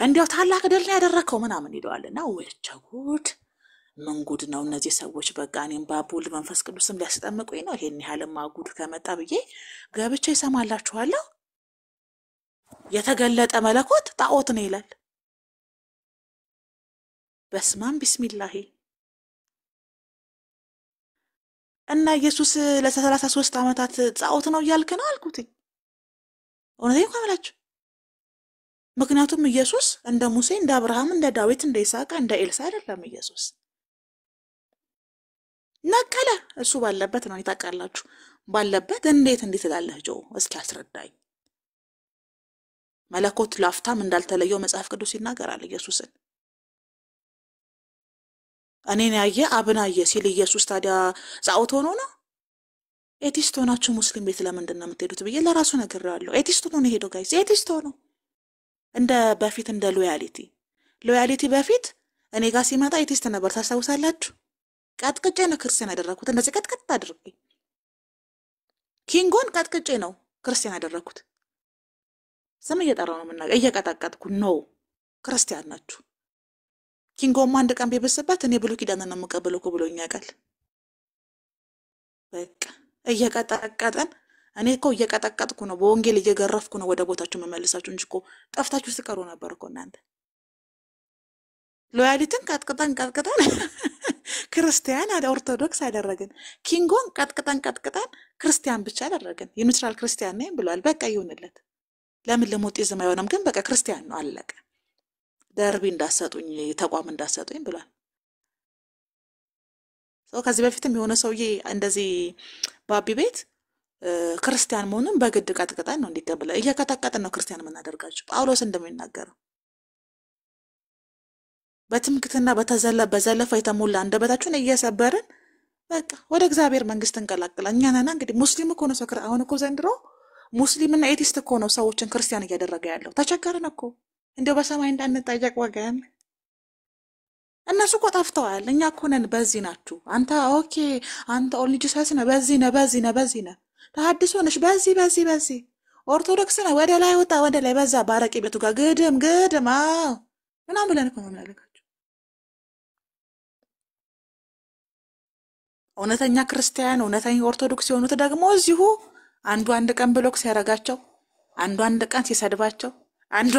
እንዲያው ታላቅ ድል ነው ያደረከው ምናምን ይለዋልና ወቸ ጉድ ምን ጉድ ነው እነዚህ ሰዎች። በቃ እኔም ባቡል መንፈስ ቅዱስም ሊያስጠምቁኝ ነው። ይሄን ያህልማ ጉድ ከመጣ ብዬ ገብቼ ይሰማላችኋለሁ። የተገለጠ መለኮት ጣዖት ነው ይላል። በስማም ቢስሚላሂ እና ኢየሱስ ለ33 ዓመታት ጣዖት ነው እያልክ ነው አልኩትኝ። እውነቴን እኮ አምላችሁ። ምክንያቱም ኢየሱስ እንደ ሙሴ፣ እንደ አብርሃም፣ እንደ ዳዊት፣ እንደ ይስሐቅ፣ እንደ ኤልሳ አይደለም። ኢየሱስ ነቀለ። እሱ ባለበት ነው ይታቃላችሁ። ባለበት እንዴት ትላለህ ጆ? እስኪ አስረዳኝ። መለኮት ላፍታም እንዳልተለየው መጽሐፍ ቅዱስ ይናገራል ኢየሱስን። እኔን ያየ አብን አየ ሲል ኢየሱስ ታዲያ ጣዖት ሆኖ ነው? ኤቲስት ሆናችሁ ሙስሊም ቤት ለምንድን ነው የምትሄዱት ብዬ ለራሱ ነግሬዋለሁ። ኤቲስት ሆኖ ነው ሄደው ጋይስ፣ ኤቲስት ሆኖ እንደ በፊት እንደ ሎያሊቲ በፊት እኔ ጋር ሲመጣ ኤቲስት ነበር። ታስታውሳላችሁ? ቀጥቅጬ ነው ክርስቲያን ያደረኩት። እንደዚህ ቀጥቅጥ አድርጌ ኪንጎን ቀጥቅጬ ነው ክርስቲያን ያደረኩት። ስም እየጠራው ነው ምናገር እየቀጠቀጥኩ ነው። ክርስቲያን ናችሁ። ኪንጎማ አንድ ቀን ቢብስበት እኔ ብሉ ኪዳን ነው የምቀበለው እኮ ብሎኛ ቃል። በቃ እየቀጠቀጠን እኔ እኮ እየቀጠቀጥኩ ነው፣ በወንጌል እየገረፍኩ ነው ወደ ቦታችሁ መመለሳችሁ እንጂ እኮ ጠፍታችሁ ትቀሩ ነበር እኮ እናንተ። ሎያሊቲን ቀጥቅጠን ክርስቲያን ኦርቶዶክስ አደረግን። ኪንጎን ቀጥቅጠን ክርስቲያን ብቻ አደረግን። የኒውትራል ክርስቲያን ነኝ ብሏል። በቃ ይሁንለት። ለምን ለሞጤዝም አይሆንም? ግን በቃ ክርስቲያን ነው አለቀ። ደርቢ እንዳሰጡኝ ተቋም እንዳሰጡኝ ብሏል። ሰው ከዚህ በፊትም የሆነ ሰውዬ እንደዚህ ባቢ ቤት ክርስቲያን መሆኑን በግድ ቀጥቅጠን ነው እንዲቀበል እየቀጠቀጥን ነው ክርስቲያን የምናደርጋቸው። ጳውሎስ እንደሚናገረው በትምክትና በዘለፈ የተሞላ አንደበታችሁን እየሰበርን በቃ ወደ እግዚአብሔር መንግስት እንቀላቅላለን። እኛ ነና እንግዲህ ሙስሊም እኮ ነው ሰው። አሁን እኮ ዘንድሮ ሙስሊምና ኤቲስት እኮ ነው ሰዎችን ክርስቲያን እያደረገ ያለው። ተቸገርን እኮ እንደው በሰማይ እንዳንጠየቅ ወገን። እነሱ እኮ ጠፍተዋል። እኛ እኮ ነን በዚህ ናችሁ። አንተ ኦኬ፣ አንተ ኦንሊ ጂሰስ ነህ፣ በዚህ ነህ ተሐድሶ ነሽ፣ በዚህ ኦርቶዶክስ ነህ፣ ወደ ላይ ወጣ፣ ወደ ላይ በዛ ባረቂ ቤቱ ጋር ግድም ምናምን ብለን እኮ ነው የምናደርጋቸው። እውነተኛ ክርስቲያን እውነተኛ ኦርቶዶክስ የሆኑት ደግሞ እዚሁ አንድ ቀን ብሎክ ሲያረጋቸው፣ አንድ ቀን ሲሰድባቸው፣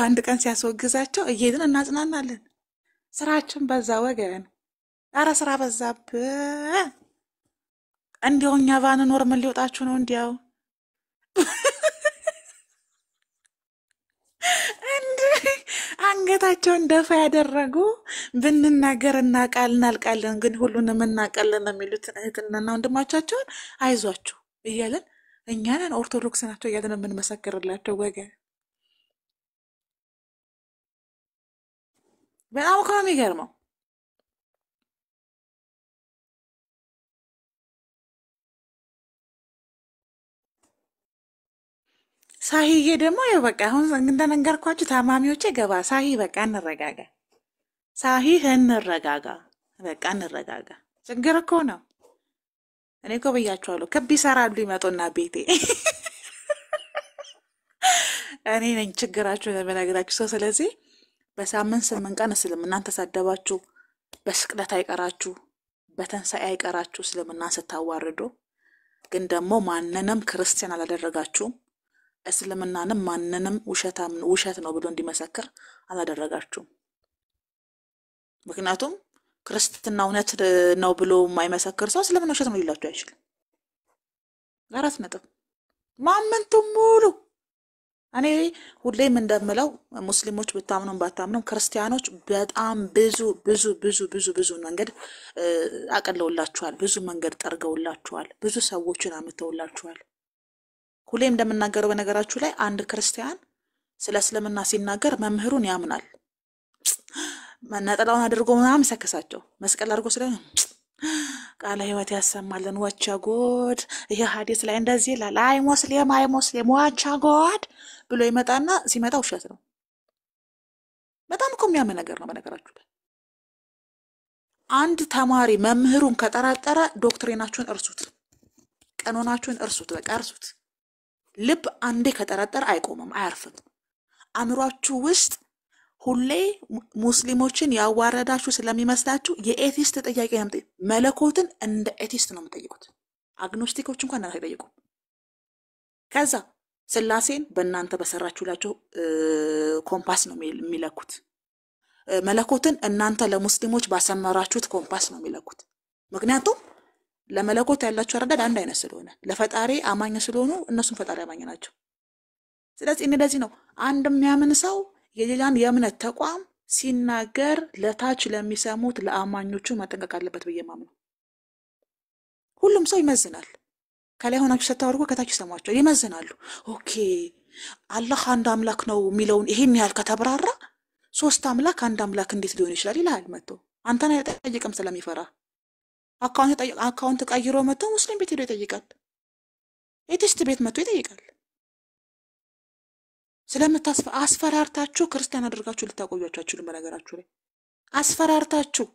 አንድ ቀን ሲያስወግዛቸው እየሄድን እናጽናናለን። ስራችን በዛ ወገን። ኧረ ስራ በዛብን። እንዲያው እኛ ባንኖር ምን ሊወጣችሁ ነው? እንዲያው አንገታቸውን ደፋ ያደረጉ ብንናገር እናልቃለን፣ ግን ሁሉንም እናውቃለን የሚሉት እህትና ወንድሞቻቸውን አይዟችሁ እያለን እኛንን ኦርቶዶክስ ናቸው እያለን የምንመሰክርላቸው ወገን። በጣም እኮ ነው የሚገርመው። ሳሂዬ ደግሞ ያው በቃ አሁን እንደነገርኳችሁ ታማሚዎቼ ገባ። ሳሂ በቃ እንረጋጋ፣ በቃ እንረጋጋ። ችግር እኮ ነው። እኔ እኮ ብያችኋለሁ። ክብ ይሰራሉ ይመጡና ቤቴ እኔ ነኝ ችግራችሁ ለመናገራችሁ ሰው። ስለዚህ በሳምንት 8 ቀን እስልምናን ተሳደባችሁ፣ በስቅለት አይቀራችሁ፣ በተንሳኤ አይቀራችሁ እስልምናን ስታዋርዱ፣ ግን ደግሞ ማንንም ክርስቲያን አላደረጋችሁም። እስልምናንም ማንንም ውሸት ነው ብሎ እንዲመሰክር አላደረጋችሁም። ምክንያቱም ክርስትና እውነት ነው ብሎ የማይመሰክር ሰው እስልምና ውሸት ነው ሊላችሁ አይችልም። 4 ነጥብ። ማመንቱም ሙሉ እኔ ሁሌም እንደምለው ሙስሊሞች ብታምኑም ባታምኑም ክርስቲያኖች በጣም ብዙ መንገድ አቀለውላችኋል፣ ብዙ መንገድ ጠርገውላችኋል፣ ብዙ ሰዎችን አምተውላችኋል። ሁሌም እንደምናገረው በነገራችሁ ላይ አንድ ክርስቲያን ስለ እስልምና ሲናገር መምህሩን ያምናል። ነጠላውን አድርጎ ምናምን ሰከሳቸው መስቀል አድርጎ ስለሆነ ቃለ ሕይወት ያሰማልን ወቻ ጎድ ይሄ ሐዲስ ላይ እንደዚህ ይላል፣ አይ ሙስሊም ወቻ ጎድ ብሎ ይመጣና ሲመጣ ውሸት ነው። በጣም እኮ የሚያምን ነገር ነው በነገራችሁ ላይ። አንድ ተማሪ መምህሩን ከጠራጠረ ዶክትሪናችሁን እርሱት፣ ቀኖናችሁን እርሱት፣ በቃ እርሱት። ልብ አንዴ ከጠራጠረ አይቆምም፣ አያርፍም። አእምሯችሁ ውስጥ ሁሌ ሙስሊሞችን ያዋረዳችሁ ስለሚመስላችሁ የኤቲስት ጥያቄ ነው። መለኮትን እንደ ኤቲስት ነው የምጠይቁት። አግኖስቲኮች እንኳን አይጠይቁም። ከዛ ስላሴን በእናንተ በሰራችሁላቸው ኮምፓስ ነው የሚለኩት። መለኮትን እናንተ ለሙስሊሞች ባሰመራችሁት ኮምፓስ ነው የሚለኩት። ምክንያቱም ለመለኮት ያላችሁ አረዳድ አንድ አይነት ስለሆነ፣ ለፈጣሪ አማኝ ስለሆኑ እነሱም ፈጣሪ አማኝ ናቸው። ስለዚህ እንደዚህ ነው አንድ የሚያምን ሰው የሌላን የእምነት ተቋም ሲናገር ለታች ለሚሰሙት ለአማኞቹ መጠንቀቅ አለበት ብዬ ማምነው። ሁሉም ሰው ይመዝናል። ከላይ ሆናችሁ ስታወርቁ ከታች ይሰማቸው ይመዝናሉ። ኦኬ አላህ አንድ አምላክ ነው የሚለውን ይሄን ያህል ከተብራራ 3 አምላክ አንድ አምላክ እንዴት ሊሆን ይችላል ይላል መጥቶ። አንተን አይጠይቅም ስለሚፈራ። አካውንት ቀይሮ መጥቶ ሙስሊም ቤት ሄዶ ይጠይቃል። ኤቲስት ቤት መጥቶ ይጠይቃል። አስፈራርታችሁ ክርስቲያን አድርጋችሁ ልታቆዩአቸው አትችሉም። በነገራችሁ ላይ አስፈራርታችሁ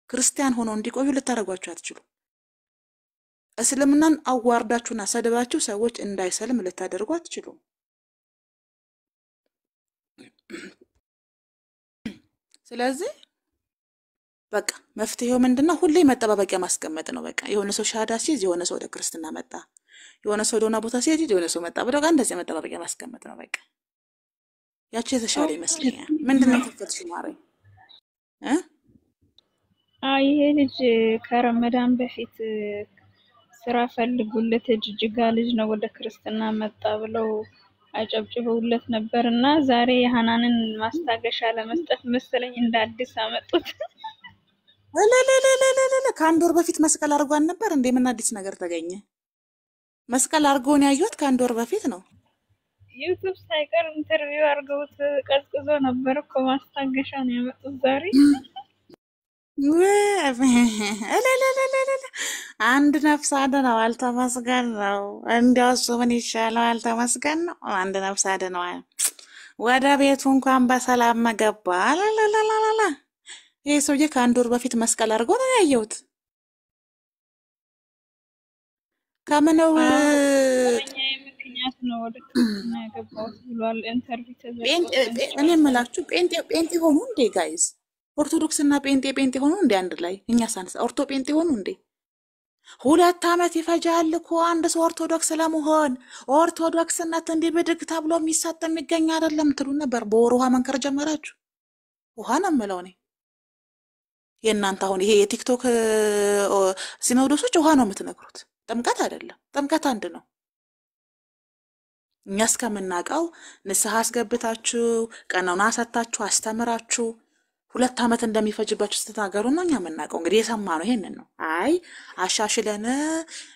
ክርስቲያን ሆኖ እንዲቆዩ ልታደርጓቸው አትችሉ። እስልምናን አዋርዳችሁና ሰደባችሁ ሰዎች እንዳይሰልም ልታደርጉ አትችሉም። ስለዚህ በቃ መፍትሄው ምንድነው? ሁሌ መጠባበቂያ ማስቀመጥ ነው። በቃ የሆነ ሰው ሻሃዳ ሲይዝ የሆነ ሰው ወደ ክርስትና መጣ፣ የሆነ ሰው ወደ ቦታ ሲሄድ የሆነ ሰው መጣ ብለው እንደዚህ መጠባበቂያ ማስቀመጥ ነው በቃ። ያቺ የተሻለ ይመስለኛል። ምንድነው ተፈትሽ ማረኝ ይሄ ልጅ ከረመዳን በፊት ስራ ፈልጉለት ጅጅጋ ልጅ ነው ወደ ክርስትና መጣ ብለው አጨብጭበውለት ነበርና ዛሬ የሐናንን ማስታገሻ ለመስጠት መሰለኝ እንደ አዲስ አመጡት። ከአንድ ወር በፊት መስቀል አድርጓን ነበር እንዴ? ምን አዲስ ነገር ተገኘ? መስቀል አድርጎን ያዩት ከአንድ ወር በፊት ነው። ዩቲዩብ ሳይቀር ኢንተርቪው አድርገውት ቀዝቅዞ ነበር እኮ ማስታገሻ ነው ያመጡት ዛሬ። አንድ ነፍስ አድነዋል፣ ተመስገን ነው። እንዲያው እሱ ምን ይሻለዋል? ተመስገን ነው። አንድ ነፍስ አድነዋል፣ ወደ ቤቱ እንኳን በሰላም መገባ። ላላላላ ይሄ ሰውዬ ከአንድ ወር በፊት መስቀል አድርጎ ነው ያየሁት። ከምነው ምክንያት ነው ወደ ክርስትና የገባሁት ብሏል። ኢንተርቪው ተዘግቶ እኔ የምላችሁ ጴንጤ ሆኑ እንዴ ጋይስ? ኦርቶዶክስ እና ጴንጤ ሆኑ እንዴ አንድ ላይ? እኛ ሳንስ ጴንጤ ሆኑ እንዴ? 2 ዓመት ይፈጃል እኮ አንድ ሰው ኦርቶዶክስ ለመሆን። ኦርቶዶክስነት እንዲህ ብድግ ተብሎ የሚሰጥ የሚገኝ አይደለም ትሉ ነበር። በወር ውሃ መንከር ጀመራችሁ። ውሃ ነው የምለው እኔ። የእናንተ አሁን ይሄ የቲክቶክ ሲኖዶሶች ውሃ ነው የምትነግሩት፣ ጥምቀት አይደለም። ጥምቀት አንድ ነው። እኛ እስከምናውቀው ንስሐ አስገብታችሁ ቀኖና ሰጣችሁ አስተምራችሁ 2 ዓመት እንደሚፈጅባችሁ ስትናገሩ ነው እኛ የምናውቀው። እንግዲህ የሰማነው ይሄንን ነው። አይ አሻሽለን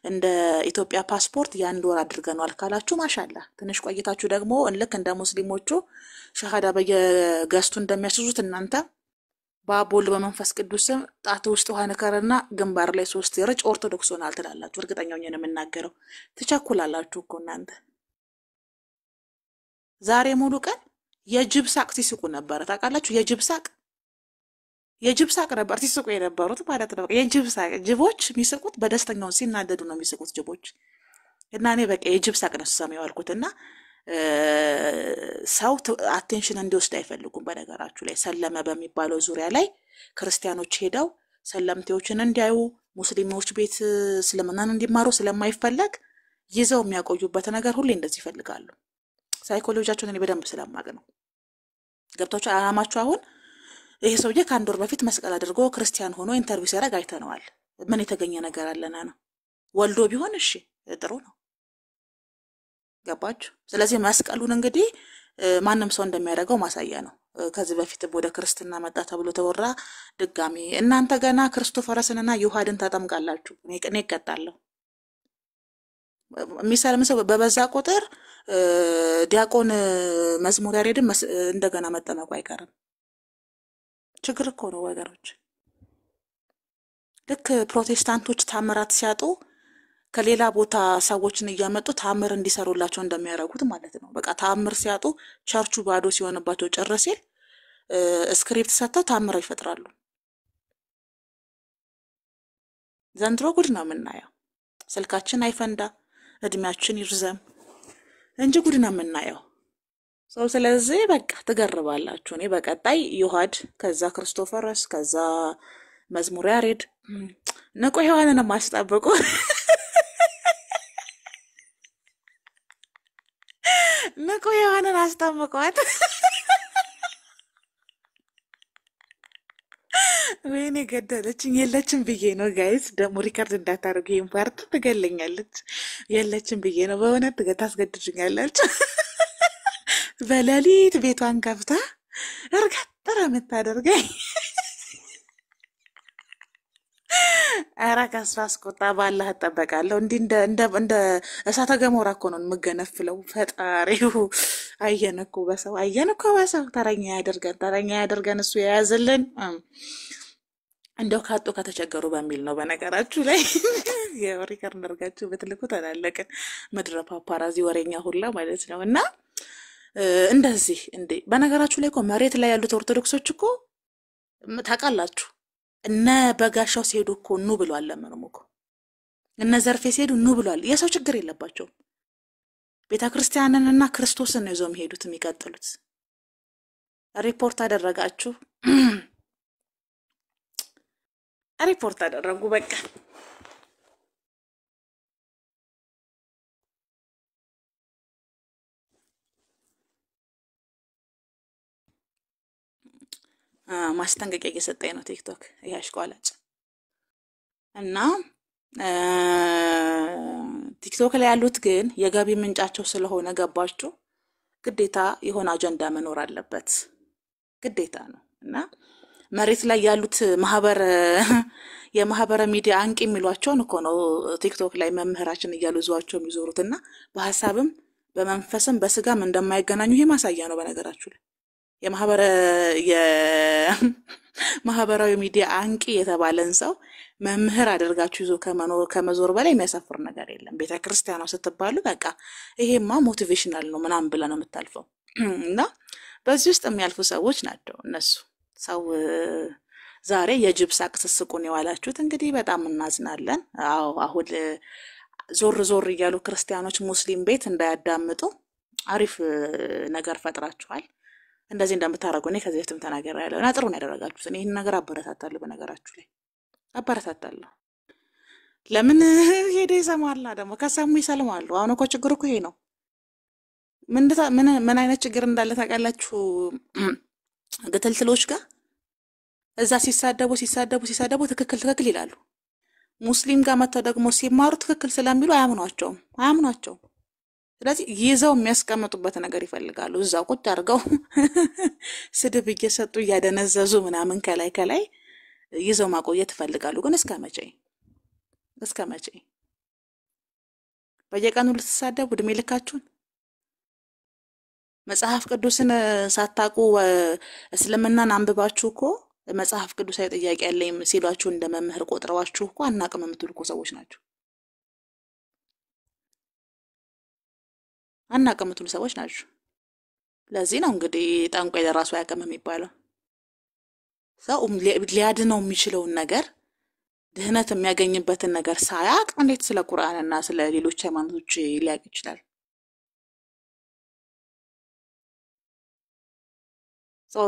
እንደ ኢትዮጵያ ፓስፖርት የ1 ወር አድርገናል ካላችሁ ማሻአላ። ትንሽ ቆይታችሁ ደግሞ ልክ እንደ ሙስሊሞቹ ሸሃዳ በየገስቱ እንደሚያስዙት እናንተ በአብ ወልድ በመንፈስ ቅዱስ ጣት ውስጥ ውሃ ንከርና ግንባር ላይ 3 ይረጭ ኦርቶዶክስ ሆናል ትላላችሁ። እርግጠኛው ነኝ የምናገረው። ትቸኩላላችሁ እኮ እናንተ። ዛሬ ሙሉ ቀን የጅብ ሳቅ ሲስቁ ነበር ታውቃላችሁ። የጅብ ሳቅ ነበር ሲስቁ የነበሩት ማለት ነው። የጅብ ሳቅ ጅቦች የሚስቁት በደስተኛው ሲናደዱ ነው የሚስቁት ጅቦች። እና እኔ በቃ የጅብ ሳቅ ነው ሲሰማው ያልኩትና ሰው አቴንሽን እንዲወስድ አይፈልጉም። በነገራችሁ ላይ ሰለመ በሚባለው ዙሪያ ላይ ክርስቲያኖች ሄደው ሰለምቴዎችን እንዲያዩ ሙስሊሞች ቤት እስልምናን እንዲማሩ ስለማይፈለግ ይዘው የሚያቆዩበት ነገር ሁሌ እንደዚህ ይፈልጋሉ። ሳይኮሎጂያቸውን እኔ በደንብ ስለማቅ ነው። ገብታችሁ አላማቸው አሁን ይሄ ሰውዬ ከአንድ ወር በፊት መስቀል አድርጎ ክርስቲያን ሆኖ ኢንተርቪው ሲያደርግ አይተነዋል። ምን የተገኘ ነገር አለና ነው? ወልዶ ቢሆን እሺ ጥሩ ነው። ገባችሁ? ስለዚህ መስቀሉን እንግዲህ ማንም ሰው እንደሚያደርገው ማሳያ ነው። ከዚህ በፊት ወደ ክርስትና መጣ ተብሎ ተወራ። ድጋሚ እናንተ ገና ክርስቶፈረስንና ዮሐድን ታጠምቃላችሁ። እኔ እቀጣለሁ። የሚሰልም ሰው በበዛ ቁጥር ዲያቆን መዝሙር ያሬድን እንደገና መጠመቁ አይቀርም። ችግር እኮ ነው ወገኖች። ልክ ፕሮቴስታንቶች ታምራት ሲያጡ ከሌላ ቦታ ሰዎችን እያመጡ ታምር እንዲሰሩላቸው እንደሚያደርጉት ማለት ነው። በቃ ታምር ሲያጡ ቸርቹ ባዶ ሲሆንባቸው ጭር ሲል ስክሪፕት ሰጥተው ታምር ይፈጥራሉ። ዘንድሮ ጉድ ነው የምናየው። ስልካችን አይፈንዳ፣ እድሜያችን ይርዘም እንጂ ጉድ ነው የምናየው ሰው። ስለዚህ በቃ ትገርባላችሁ። እኔ በቀጣይ ዮሐድ፣ ከዛ ክርስቶፈረስ፣ ከዛ መዝሙር ያሬድ ንቁ ሔዋንን ማስጠብቁ ንቁ ሔዋንን አስጠምቋት። ወይኔ ገደለችኝ። የለችም ብዬ ነው ጋይስ። ደግሞ ሪከርድ እንዳታደርጉ፣ ይሄን ፓርት ትገለኛለች። የለችም ብዬ ነው በእውነት ታስገድድኛለች። በሌሊት ቤቷን ከፍታ እርጋጥራ የምታደርገኝ ኧረ ከሷ አስቆጣ። ባላህ እጠበቃለሁ። እንዲህ እንደ እሳተ ገሞራ እኮ ነው የምገነፍለው። ፈጣሪው አየን እኮ በሰው ተረኛ ያደርገን እሱ የያዝልን። እንደው ካጡ ከተቸገሩ በሚል ነው። በነገራችሁ ላይ የሪከርድ አድርጋችሁ ብትልኩ ተላለቅን። ምድረ ፓፓራዚ ወሬኛ ሁላ ማለት ነው። እና እንደዚህ እንዴ በነገራችሁ ላይ እኮ መሬት ላይ ያሉት ኦርቶዶክሶች እኮ ታውቃላችሁ፣ እነ በጋሻው ሲሄዱ እኮ ኑ ብሏል። ለምንም እኮ እነ ዘርፌ ሲሄዱ ኑ ብሏል። የሰው ችግር የለባቸውም። ቤተክርስቲያንንና ክርስቶስን ነው ይዘው የሚሄዱት የሚቀጥሉት። ሪፖርት አደረጋችሁ፣ ሪፖርት አደረጉ። በቃ ማስጠንቀቂያ እየሰጠኝ ነው ቲክቶክ ይሄ አሽቋላጭ። እና ቲክቶክ ላይ ያሉት ግን የገቢ ምንጫቸው ስለሆነ ገባችሁ፣ ግዴታ የሆነ አጀንዳ መኖር አለበት፣ ግዴታ ነው። እና መሬት ላይ ያሉት የማህበረ ሚዲያ አንቂ የሚሏቸውን እኮ ነው ቲክቶክ ላይ መምህራችን እያሉ ዟቸው የሚዞሩትና በሐሳብም በመንፈስም በስጋም እንደማይገናኙ ይሄ ማሳያ ነው። በነገራችሁ ላይ የማህበራዊ ሚዲያ አንቂ የተባለን ሰው መምህር አድርጋችሁ ይዞ ከመዞር በላይ የሚያሳፍር ነገር የለም። ቤተክርስቲያኗ ስትባሉ በቃ ይሄማ ሞቲቬሽናል ነው ምናምን ብለ ነው የምታልፈው። እና በዚህ ውስጥ የሚያልፉ ሰዎች ናቸው እነሱ። ሰው ዛሬ የጅብ ሳቅ ስስቁን የዋላችሁት እንግዲህ በጣም እናዝናለን። አዎ አሁን ዞር እያሉ ክርስቲያኖች ሙስሊም ቤት እንዳያዳምጡ አሪፍ ነገር ፈጥራችኋል። እንደዚህ እንደምታረጉ እኔ ከዚህ በፊትም ተናግሬያለሁ እና ጥሩ ነው ያደረጋችሁት። እኔ ይሄን ነገር አበረታታለሁ። በነገራችሁ ላይ አበረታታለሁ። ለምን ሄደ ይሰማላ፣ ደግሞ ከሰሙ ይሰልማሉ። አሁን እኮ ችግሩ እኮ ይሄ ነው። ምን አይነት ችግር እንዳለ ታውቃላችሁ? ግትልትሎች ጋር እዛ ሲሳደቡ ትክክል ይላሉ። ሙስሊም ጋር መተው ደግሞ ሲማሩ ትክክል ስለሚሉ አያምኗቸውም። ስለዚህ ይዘው የሚያስቀምጡበት ነገር ይፈልጋሉ። እዛው ቁጭ አድርገው ስድብ እየሰጡ እያደነዘዙ ምናምን ከላይ ይዘው ማቆየት ይፈልጋሉ። ግን እስከ መቼ በየቀኑ ልትሳደቡ እድሜ ልካችሁን? መጽሐፍ ቅዱስን ሳታቁ እስልምናን አንብባችሁ እኮ መጽሐፍ ቅዱሳዊ ጥያቄ ያለኝ ሲሏችሁ እንደ መምህር ቆጥረዋችሁ እኮ አናቅም የምትሉ እኮ ሰዎች ናቸው። አናቅም የምትሉ ሰዎች ናቸው። ለዚህ ነው እንግዲህ ጠንቋይ ለራሱ አያውቅም የሚባለው። ሰው ሊያድነው የሚችለውን ነገር ድህነት የሚያገኝበትን ነገር ሳያቅ እንዴት ስለ ቁርአንና ስለ ሌሎች ሃይማኖቶች ሊያውቅ ይችላል?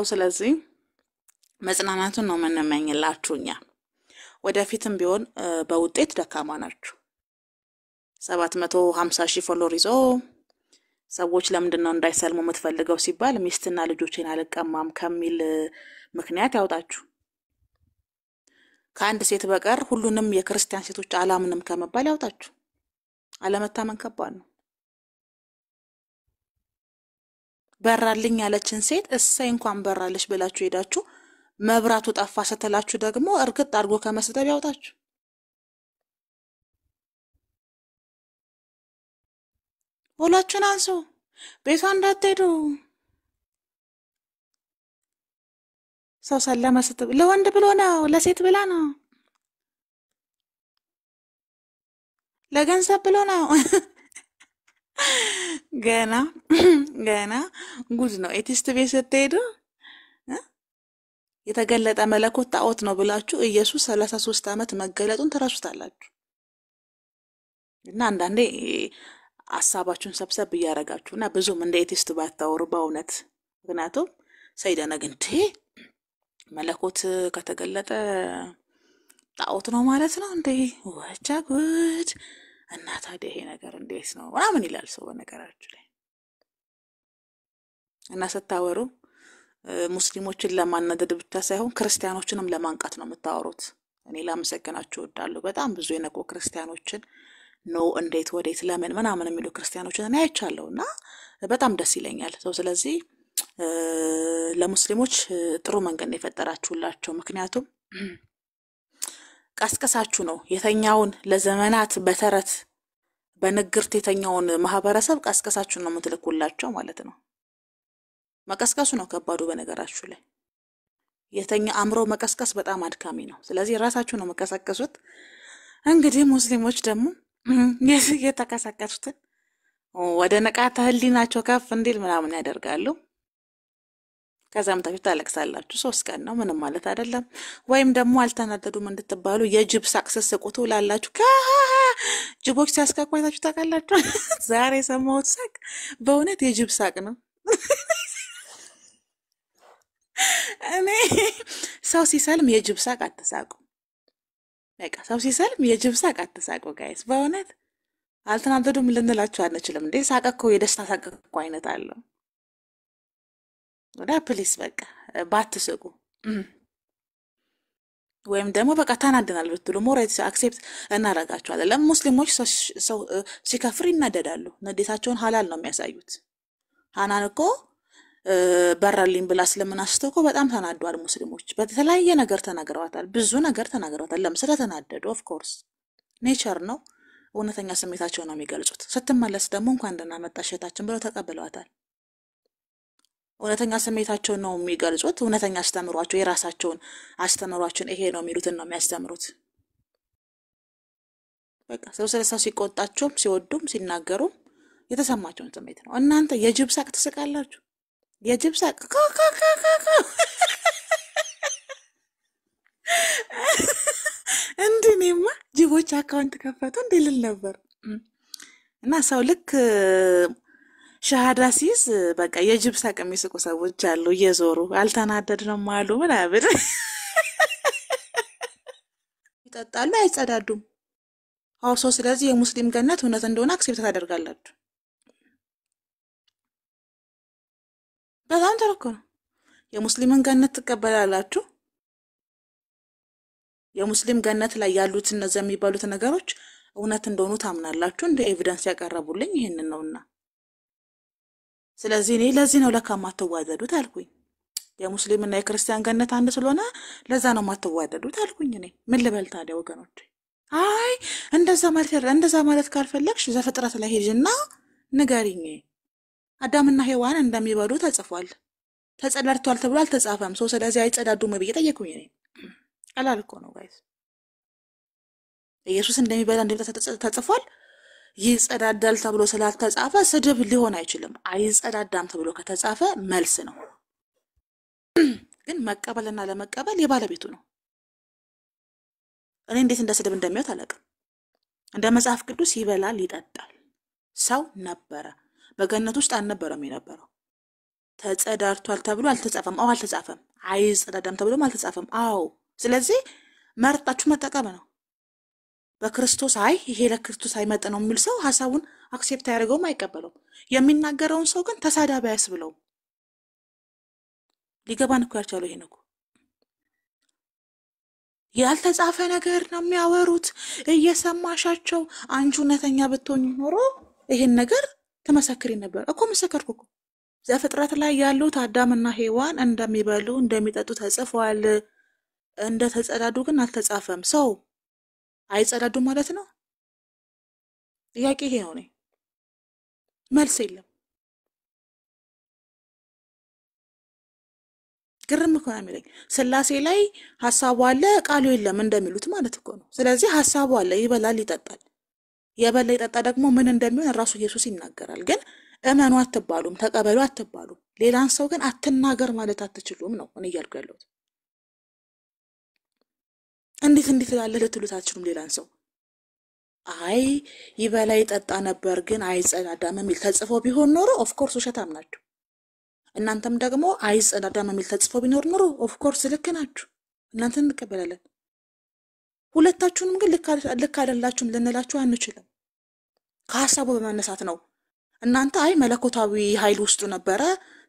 ስለዚህ መጽናናቱን ነው የምንመኝላችሁኛ። ወደፊትም ቢሆን በውጤት ደካማ ናችሁ። 750,000 ፎሎወር ይዞ ሰዎች ለምንድነው እንዳይሰልሙ የምትፈልገው ሲባል ሚስትና ልጆቼን አልቀማም ከሚል ምክንያት ያውጣችሁ። ከአንድ ሴት በቀር ሁሉንም የክርስቲያን ሴቶች አላምንም ከመባል ያውጣችሁ። አለመታመን ከባድ ነው። በራልኝ ያለችን ሴት እሰይ እንኳን በራልሽ ብላችሁ ሄዳችሁ መብራቱ ጠፋ ስትላችሁ ደግሞ እርግጥ አድርጎ ከመስደብ ያውጣችሁ። ሁላችሁን አንሱ፣ ቤቷ እንዳትሄዱ። ሰው ሰለመ ስትብ ለወንድ ብሎ ነው ለሴት ብላ ነው ለገንዘብ ብሎ ነው። ገና ገና ጉድ ነው። ኤቲስት ቤት ስትሄዱ የተገለጠ መለኮት ጣዖት ነው ብላችሁ ኢየሱስ 33 ዓመት መገለጡን ትረሱታላችሁ። እና አንዳንዴ ሐሳባችሁን ሰብሰብ እያረጋችሁና ብዙም እንደ ኤቲስት ባታወሩ በእውነት። ምክንያቱም ሰይደነግ እንዴ መለኮት ከተገለጠ ጣዖት ነው ማለት ነው እንዴ? ወቻ ጉድ! እና ታዲያ ይሄ ነገር እንዴት ነው ምናምን ይላል ሰው በነገራችሁ ላይ። እና ስታወሩ ሙስሊሞችን ለማናደድ ብቻ ሳይሆን ክርስቲያኖችንም ለማንቃት ነው የምታወሩት። እኔ ላመሰግናችሁ እወዳለሁ። በጣም ብዙ የነቁ ክርስቲያኖችን ነው እንዴት ወዴት ለምን ምናምን የሚሉ ክርስቲያኖችን እኔ አይቻለሁና በጣም ደስ ይለኛል። ስለዚህ ለሙስሊሞች ጥሩ መንገድ ነው የፈጠራችሁላቸው። ምክንያቱም ቀስቀሳችሁ ነው የተኛውን ለዘመናት በተረት በንግርት የተኛውን ማህበረሰብ ቀስቀሳችሁ ነው የምትልኩላቸው ማለት ነው። መቀስቀሱ ነው ከባዱ በነገራችሁ ላይ። የተኛ አእምሮ መቀስቀስ በጣም አድካሚ ነው። ስለዚህ ራሳችሁ ነው መቀሰቀሱት። እንግዲህ ሙስሊሞች ደግሞ የተቀሰቀሱትን ወደ ንቃተ ህሊናቸው ከፍ እንዲል ምናምን ያደርጋሉ። ከዛም ታችሁ ታለቅሳላችሁ። 3 ቀን ነው ምንም ማለት አይደለም። ወይም ደግሞ አልተናደዱም እንድትባሉ የጅብ ሳቅ ስስቁቱ ላላችሁ ጅቦች ሲያስቃቁ አይታችሁ ታውቃላችሁ? ዛሬ የሰማሁት ሳቅ በእውነት የጅብ ሳቅ ነው። እኔ ሰው ሲሰልም የጅብ ሳቅ አትሳቁ። በቃ ሰው ሲሰልም የጅብ ሳቅ አትሳቁ ጋይስ። በእውነት አልተናደዱም ልንላችሁ አንችልም እንዴ? ሳቅ እኮ የደስታ ሳቅ እኮ አይነት አለው። ወዳ ፕሊስ በቃ ባትስቁ። ወይም ደግሞ በቃ ተናደናል ብትሉ ሞራይት አክሴፕት እናረጋቸዋለን። ለሙስሊሞች ሰው ሲከፍር ይናደዳሉ። ንዴታቸውን ሐላል ነው የሚያሳዩት። ሃናን እኮ በራልኝ ብላ ስለምናስተው እኮ በጣም ተናዷል። ሙስሊሞች በተለያየ ነገር ተናግረዋታል። ብዙ ነገር ተናግረዋታል። ለምሳሌ ተናደዱ ኦፍ ኮርስ ኔቸር ነው። እውነተኛ ስሜታቸውን ነው የሚገልጹት። ስትመለስ ደግሞ እንኳን ደህና መጣሽ እህታችን ብለው ተቀብለዋታል። እውነተኛ ስሜታቸውን ነው የሚገልጹት። እውነተኛ አስተምሯቸው የራሳቸውን አስተምሯቸውን ይሄ ነው የሚሉትን ነው የሚያስተምሩት። በቃ ሰው ስለሰው ሲቆጣቸውም ሲወዱም ሲናገሩም የተሰማቸውን ስሜት ነው። እናንተ የጅብ ሳቅ ትስቃላችሁ። የጅብ ሳቅ እንዲኔማ ጅቦች አካውንት ከፈቱ እንዴ ልል ነበር። እና ሰው ልክ ሻሃዳ ሲይዝ በቃ የጅብ ሳቅ የሚስቁ ሰዎች አሉ እየዞሩ አልተናደድንም አሉ ምናምን ይጠጣሉ አይጸዳዱም። አውሶ ስለዚህ የሙስሊም ገነት እውነት እንደሆነ አክሴፕት ታደርጋላችሁ። በጣም ተረኮ ነው። የሙስሊምን ገነት ትቀበላላችሁ። የሙስሊም ገነት ላይ ያሉት እነዚህ የሚባሉት ነገሮች እውነት እንደሆኑ ታምናላችሁ። እንደ ኤቪደንስ ያቀረቡልኝ ይሄንን ነውና ስለዚህ እኔ ለዚህ ነው ለካ ማተዋደዱት አልኩኝ። የሙስሊምና የክርስቲያን ገነት አንድ ስለሆነ ለዛ ነው ማተዋደዱት አልኩኝ። እኔ ምን ልበል ታዲያ ወገኖች? አይ እንደዛ ማለት ካልፈለግሽ ዘፍጥረት ላይ ሄጅና ንገሪኝ። አዳምና ሔዋን እንደሚበሉ ተጽፏል። ተጸዳድቷል ተብሎ አልተጻፈም። ስለዚህ አይጸዳዱም ብዬ ጠየቅኩኝ። እኔ ቀላል እኮ ነው ጋይስ። ኢየሱስ እንደሚበላ ተጽፏል። ይጸዳዳል ተብሎ ስላልተጻፈ ስድብ ሊሆን አይችልም። አይጸዳዳም ተብሎ ከተጻፈ መልስ ነው። ግን መቀበልና ለመቀበል የባለቤቱ ነው። እኔ እንዴት እንደ ስድብ እንደሚያዩት አላውቅም። እንደ መጽሐፍ ቅዱስ ይበላል ይጠጣል ሰው ነበረ። በገነት ውስጥ አልነበረም የነበረው። ተጸዳድቷል ተብሎ አልተጻፈም። አዎ አልተጻፈም። አይጸዳዳም ተብሎም አልተጻፈም። አዎ። ስለዚህ መርጣችሁ መጠቀም ነው። በክርስቶስ ይሄ ለክርስቶስ አይመጥነውም የሚል ሰው ሐሳቡን አክሴፕት ያደርገውም አይቀበለውም። የሚናገረውን ሰው ግን ተሳዳቢ አያስብለውም። ሊገባን እኮ ያልቻለው ይሄ ነው። ያልተጻፈ ነገር ነው የሚያወሩት እየሰማሻቸው። አንቺ እውነተኛ ብትሆኝ ኖሮ ይሄን ነገር ተመሰክሪ ነበር እኮ። መሰከርኩ እኮ። ዘፍጥረት ላይ ያሉት አዳምና ሔዋን እንደሚበሉ እንደሚጠጡ ተጽፏል። እንደተጸዳዱ ግን አልተጻፈም። ሰው አይጸዳዱም ማለት ነው? ጥያቄ ይሄ ነው። መልስ የለም። ግርም እኮ ነው የሚለኝ። ስላሴ ላይ ሐሳቡ አለ ቃሉ የለም እንደሚሉት ማለት እኮ ነው። ስለዚህ ሐሳቡ አለ፣ ይበላል ይጠጣል። የበላ ይጠጣ ደግሞ ምን እንደሚሆን ራሱ ኢየሱስ ይናገራል። ግን እመኑ አትባሉም፣ ተቀበሉ አትባሉም። ሌላን ሰው ግን አትናገር ማለት አትችሉም ነው እኔ እያልኩ ያለሁት። እንዴት ላለ ልትሉት አትችሉም። ሌላን ሰው ይበላ ይጠጣ ነበር ግን አይጸዳዳም የሚል ተጽፎ ቢሆን ኖሮ ኦፍኮርስ ውሸታም ናችሁ። እናንተም ደግሞ አይጸዳዳም የሚል ተጽፎ ቢኖር ኖሮ ኦፍኮርስ ልክ ናችሁ። እናንተን እንቀበላለን። ሁለታችሁንም ግን ልክ አይደላችሁም ልንላችሁ አንችልም። ከሐሳቡ በመነሳት ነው። እናንተ መለኮታዊ ኃይል ውስጡ ነበረ፣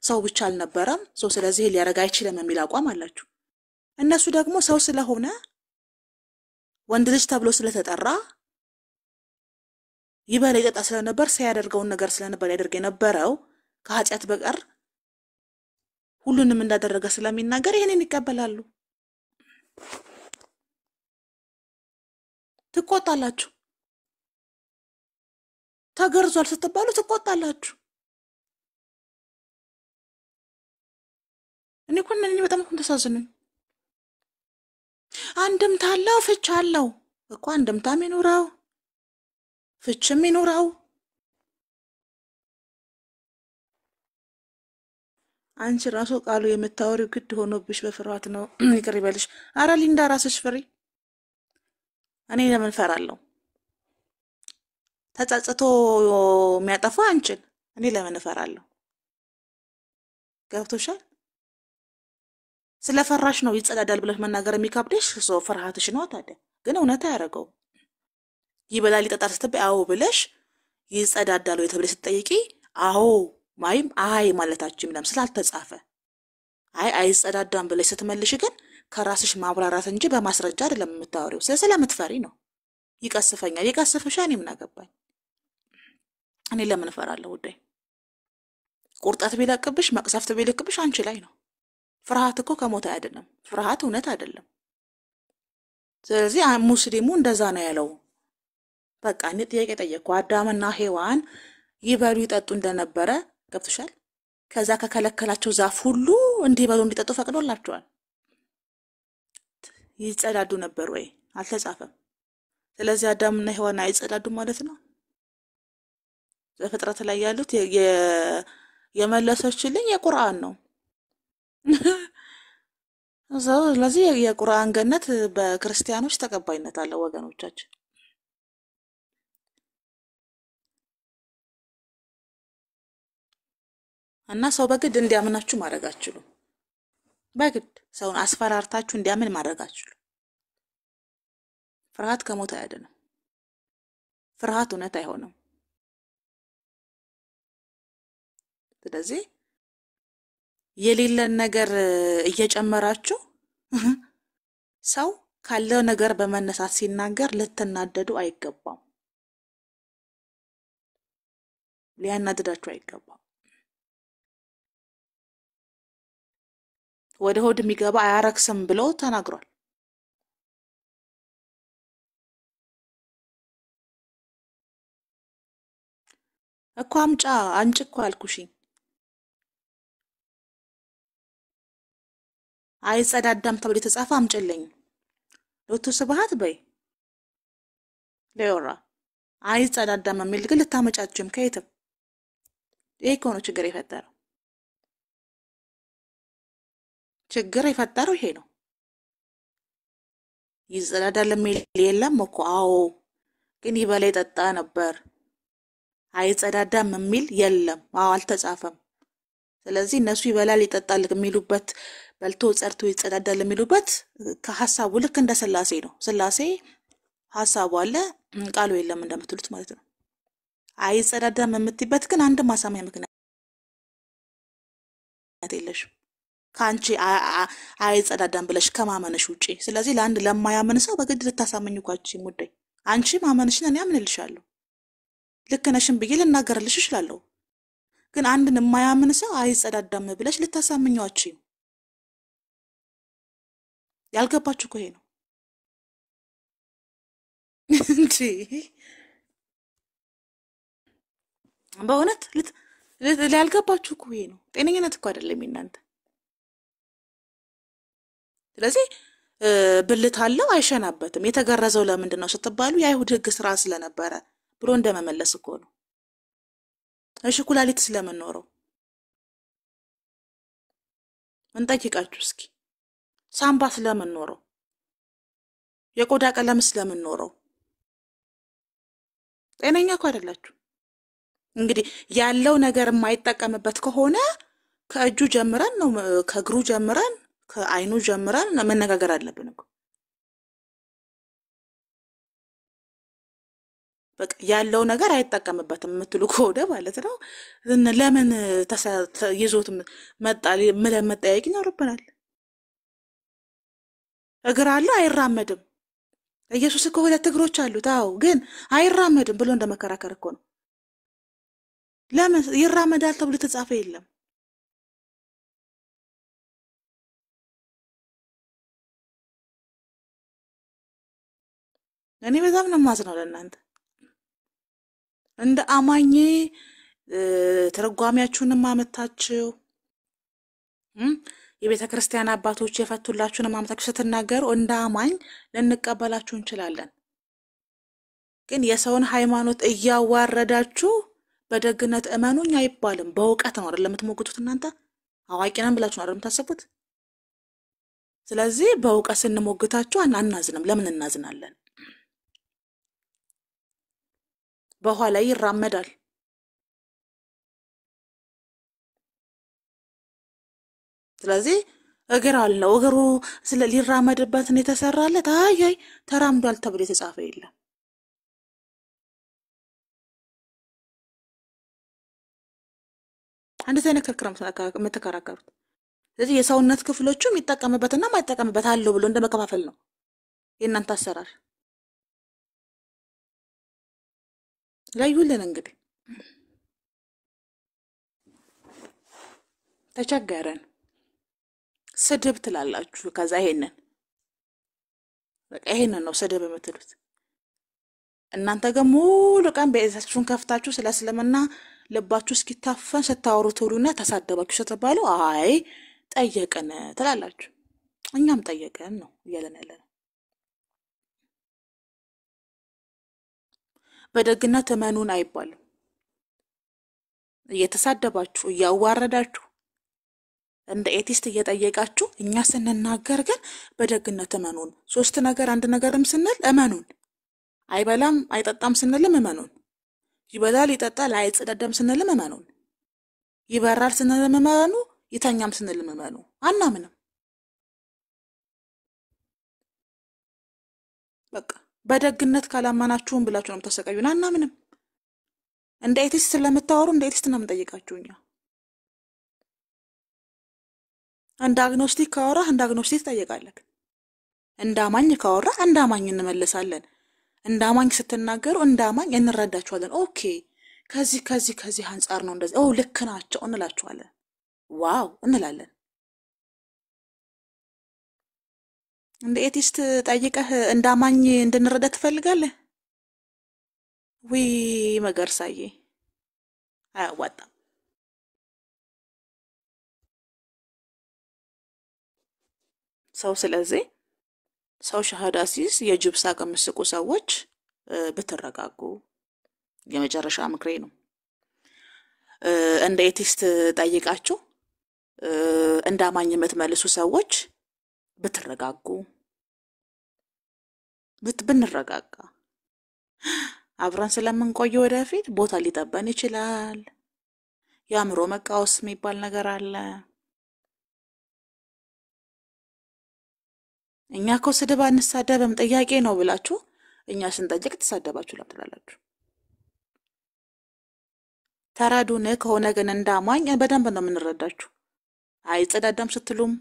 ሰው ብቻ አልነበረም፣ ሰው ስለዚህ ሊያረጋ አይችልም የሚል አቋም አላችሁ። እነሱ ደግሞ ሰው ስለሆነ ወንድ ልጅ ተብሎ ስለተጠራ ይበላ ይጠጣ ስለነበር ሲያደርገውን ነገር ስለነበር ያደርግ የነበረው ከኃጢአት በቀር ሁሉንም እንዳደረገ ስለሚናገር ይሄንን ይቀበላሉ። ትቆጣላችሁ። ተገርዟል ስትባሉ ትቆጣላችሁ። እኔ እኮ በጣም ተሳዝነኝ። አንድምታ አለው ፍች አለው እኮ። አንድምታም ይኖረው ፍችም ይኖረው። አንቺ ራሱ ቃሉ የምታወሪው ግድ ሆኖብሽ በፍርሃት ነው። ይቅር ይበልሽ። አረ ሊንዳ ራስሽ ፍሪ። እኔ ለምን ፈራለሁ? ተጸጽቶ የሚያጠፋ አንቺን እኔ ለምን እፈራለሁ? ገብቶሻል? ስለፈራሽ ነው ይጸዳዳል ብለሽ መናገር የሚከብድሽ። ፍርሃትሽ ነው። ታዲያ ግን እውነት አያደርገው። ይበላል ይጠጣል ስትበይ አዎ ብለሽ ይጸዳዳል ወይ ተብለሽ ስትጠይቂ አዎ ማይም ማለታችን ምንም ስላልተጻፈ አይጸዳዳም ብለሽ ስትመልሽ ግን ከራስሽ ማብራራት እንጂ በማስረጃ አይደለም የምታወሪው። ስለምትፈሪ ነው። ይቀስፈኛል። ይቀስፍሻል። እኔ ምን አገባኝ? እኔ ለምን እፈራለሁ? ውዴ ቁርጠት ቢለቅብሽ መቅሰፍት ቢለቅብሽ አንቺ ላይ ነው። ፍርሃት እኮ ከሞት አይደለም። ፍርሃት እውነት አይደለም። ስለዚህ ሙስሊሙ እንደዛ ነው ያለው። በቃ እኔ ጥያቄ ጠየቅኩ። አዳምና ሔዋን ይበሉ ይጠጡ እንደነበረ ገብቶሻል? ከዛ ከከለከላቸው ዛፍ ሁሉ እንዲበሉ እንዲጠጡ ፈቅዶላቸዋል። ይጸዳዱ ነበር ወይ? አልተጻፈም። ስለዚህ አዳምና ሔዋን አይጸዳዱ ማለት ነው። ዘፍጥረት ላይ ያሉት የመለሰችልኝ የቁርአን ነው። ስለዚህ የቁርአን ገነት በክርስቲያኖች ተቀባይነት አለው ወገኖቻችን። እና ሰው በግድ እንዲያምናችሁ ማድረግ አትችሉም። በግድ ሰውን አስፈራርታችሁ እንዲያምን ማድረግ አትችሉም። ፍርሃት ከሞት አያድንም። ፍርሃት እውነት አይሆንም። ስለዚህ የሌለን ነገር እየጨመራችሁ ሰው ካለው ነገር በመነሳት ሲናገር ልትናደዱ አይገባም። ሊያናድዳችሁ አይገባም። ወደ ሆድ የሚገባ አያረክስም ብሎ ተናግሯል። እኮ አንጭ እኮ አልኩሽኝ። አይጸዳዳም ተብሎ የተጻፈ አምጭልኝ። ሎቱ ስብሐት በይ ለዮራ አይጸዳዳም የሚል ግን ልታመጫችም ከየትም። ይሄ እኮ ነው ችግር የፈጠረው። ችግር የፈጠረው ይሄ ነው። ይጸዳዳል የሚል የለም እኮ። አዎ ግን ይበላ ይጠጣ ነበር። አይጸዳዳም የሚል የለም። አዎ አልተጻፈም። ስለዚህ እነሱ ይበላል ይጠጣል የሚሉበት በልቶ ጸርቶ ይጸዳዳል የሚሉበት ከሐሳቡ ልክ እንደ ስላሴ ነው። ስላሴ ሐሳቡ አለ ቃሉ የለም እንደምትሉት ማለት ነው። አይጸዳዳም የምትይበት ግን አንድ ማሳመኛ ምክንያት የለሽም ከአንቺ አይጸዳዳም ብለሽ ከማመንሽ ውጪ። ስለዚህ ለአንድ ለማያምን ሰው በግድ ልታሳመኝ ቋጭ ሙዳይ አንቺ ማመንሽን እኔ አምንልሻለሁ ልክ ነሽም ብዬ ልናገርልሽ እችላለሁ። ግን አንድን የማያምን ሰው አይጸዳዳም ብለሽ ልታሳምኛዋች ያልገባችሁ እኮ ይሄ ነው እንጂ በእውነት ያልገባችሁ እኮ ይሄ ነው። ጤነኝነት እኮ አይደለም እናንተ። ስለዚህ ብልት አለው አይሸናበትም። የተገረዘው ለምንድን ነው ስትባሉ የአይሁድ ሕግ ስራ ስለነበረ ብሎ እንደመመለስ እኮ ነው። እሺ ኩላሊት ስለምንኖረው እንጠይቃችሁ እስኪ። ሳምባ ስለምንኖረው፣ የቆዳ ቀለም ስለምንኖረው ጤነኛ እኮ አይደላችሁ። እንግዲህ ያለው ነገር የማይጠቀምበት ከሆነ ከእጁ ጀምረን ነው ከእግሩ ጀምረን ከአይኑ ጀምረን መነጋገር አለብን እኮ። በቃ ያለው ነገር አይጠቀምበትም የምትሉ ከሆነ ማለት ነው ለምን ይዞት መጣ ምለን መጠያየቅ ይኖርብናል። እግር አለው አይራመድም። ኢየሱስ እኮ 2 እግሮች አሉት። አዎ ግን አይራመድም ብሎ እንደመከራከር እኮ ነው። ለምን ይራመዳል ተብሎ የተጻፈ የለም። እኔ በጣም ነው የማዝነው ለእናንተ እንደ አማኝ ተረጓሚያችሁንም አመጣችሁ የቤተ ክርስቲያን አባቶች የፈቱላችሁንም አመጣችሁ ስትናገሩ እንደ አማኝ ልንቀበላችሁ እንችላለን። ግን የሰውን ሃይማኖት እያዋረዳችሁ በደግነት እመኑኝ አይባልም። በእውቀት ነው አይደል የምትሞግቱት እናንተ አዋቂ ነን ብላችሁ ነው አይደል የምታስቡት። ስለዚህ በእውቀት ስንሞግታችሁ አናዝንም። ለምን እናዝናለን? በኋላ ይራመዳል። ስለዚህ እግር አለው እግሩ ሊራመድበት ነው የተሰራለት። አይ ተራምዷል ተብሎ የተጻፈ የለም። አንድ አይነት ክርክር የምትከራከሩት። ስለዚህ የሰውነት ክፍሎቹ የሚጠቀምበትና ማይጠቀምበት አለው ብሎ እንደመከፋፈል ነው የእናንተ አሰራር። ለዩልን እንግዲህ ተቸገረን ስድብ ትላላችሁ። ከዛ ይሄንን በቃ ይሄንን ነው ስድብ የምትሉት እናንተ። ግን ሙሉ ቀን በእዛችሁን ከፍታችሁ ስለ እስልምና ልባችሁ እስኪታፈን ስታወሩ ትውሉና ተሳደባችሁ ስትባሉ አይ ጠየቀን ትላላችሁ። እኛም ጠየቀን ነው እያለን ያለነው። በደግነት እመኑን አይባልም። እየተሳደባችሁ እያዋረዳችሁ እንደ ኤቲስት እየጠየቃችሁ እኛ ስንናገር ግን በደግነት እመኑን። 3 ነገር አንድ ነገርም ስንል እመኑን። አይበላም አይጠጣም ስንልም እመኑን። ይበላል ይጠጣል አይጸዳዳም ስንልም እመኑን። ይበራል ስንልም እመኑ፣ ይተኛም ስንልም እመኑ። አናምንም። በቃ በደግነት ካላማናችሁም ብላችሁ ነው ተሰቃዩን። አናምንም። እንደ ኤቲስት ስለምታወሩ እንደ ኤቲስት ነው የምንጠይቃችሁ እኛ። እንደ አግኖስቲክ ካወራ እንደ አግኖስቲክ ትጠይቃለህ። እንደ አማኝ ካወራ እንደ አማኝ እንመልሳለን። እንደ አማኝ ስትናገሩ እንደ አማኝ እንረዳችኋለን። ኦኬ ከዚህ አንፃር ነው እንደዚህ ልክ ናቸው እንላችኋለን። ዋው እንላለን። እንደ ኤቲስት ጠይቀህ እንደ አማኝ እንድንረዳ ትፈልጋለህ? ዊ መገርሳዬ አያዋጣም። ሰው ስለዚህ ሰው ሻሃዳ ሲይዝ የጅብ ሳቅ የምትስቁ ሰዎች ብትረጋጉ የመጨረሻ ምክሬ ነው። እንደ ኤቲስት ጠይቃችሁ እንደ አማኝ የምትመልሱ ሰዎች ብትረጋጉ ብንረጋጋ አብረን ስለምንቆይ ወደፊት ቦታ ሊጠበን ይችላል። የአእምሮ መቃወስ የሚባል ነገር አለ። እኛ እኮ ስድብ አንሳደብም ጥያቄ ነው ብላችሁ እኛ ስንጠይቅ ትሳደባችሁ ትላላችሁ። ተረዱን ከሆነ ግን እንዳማኝ በደንብ ነው የምንረዳችሁ። አይጸዳዳም ስትሉም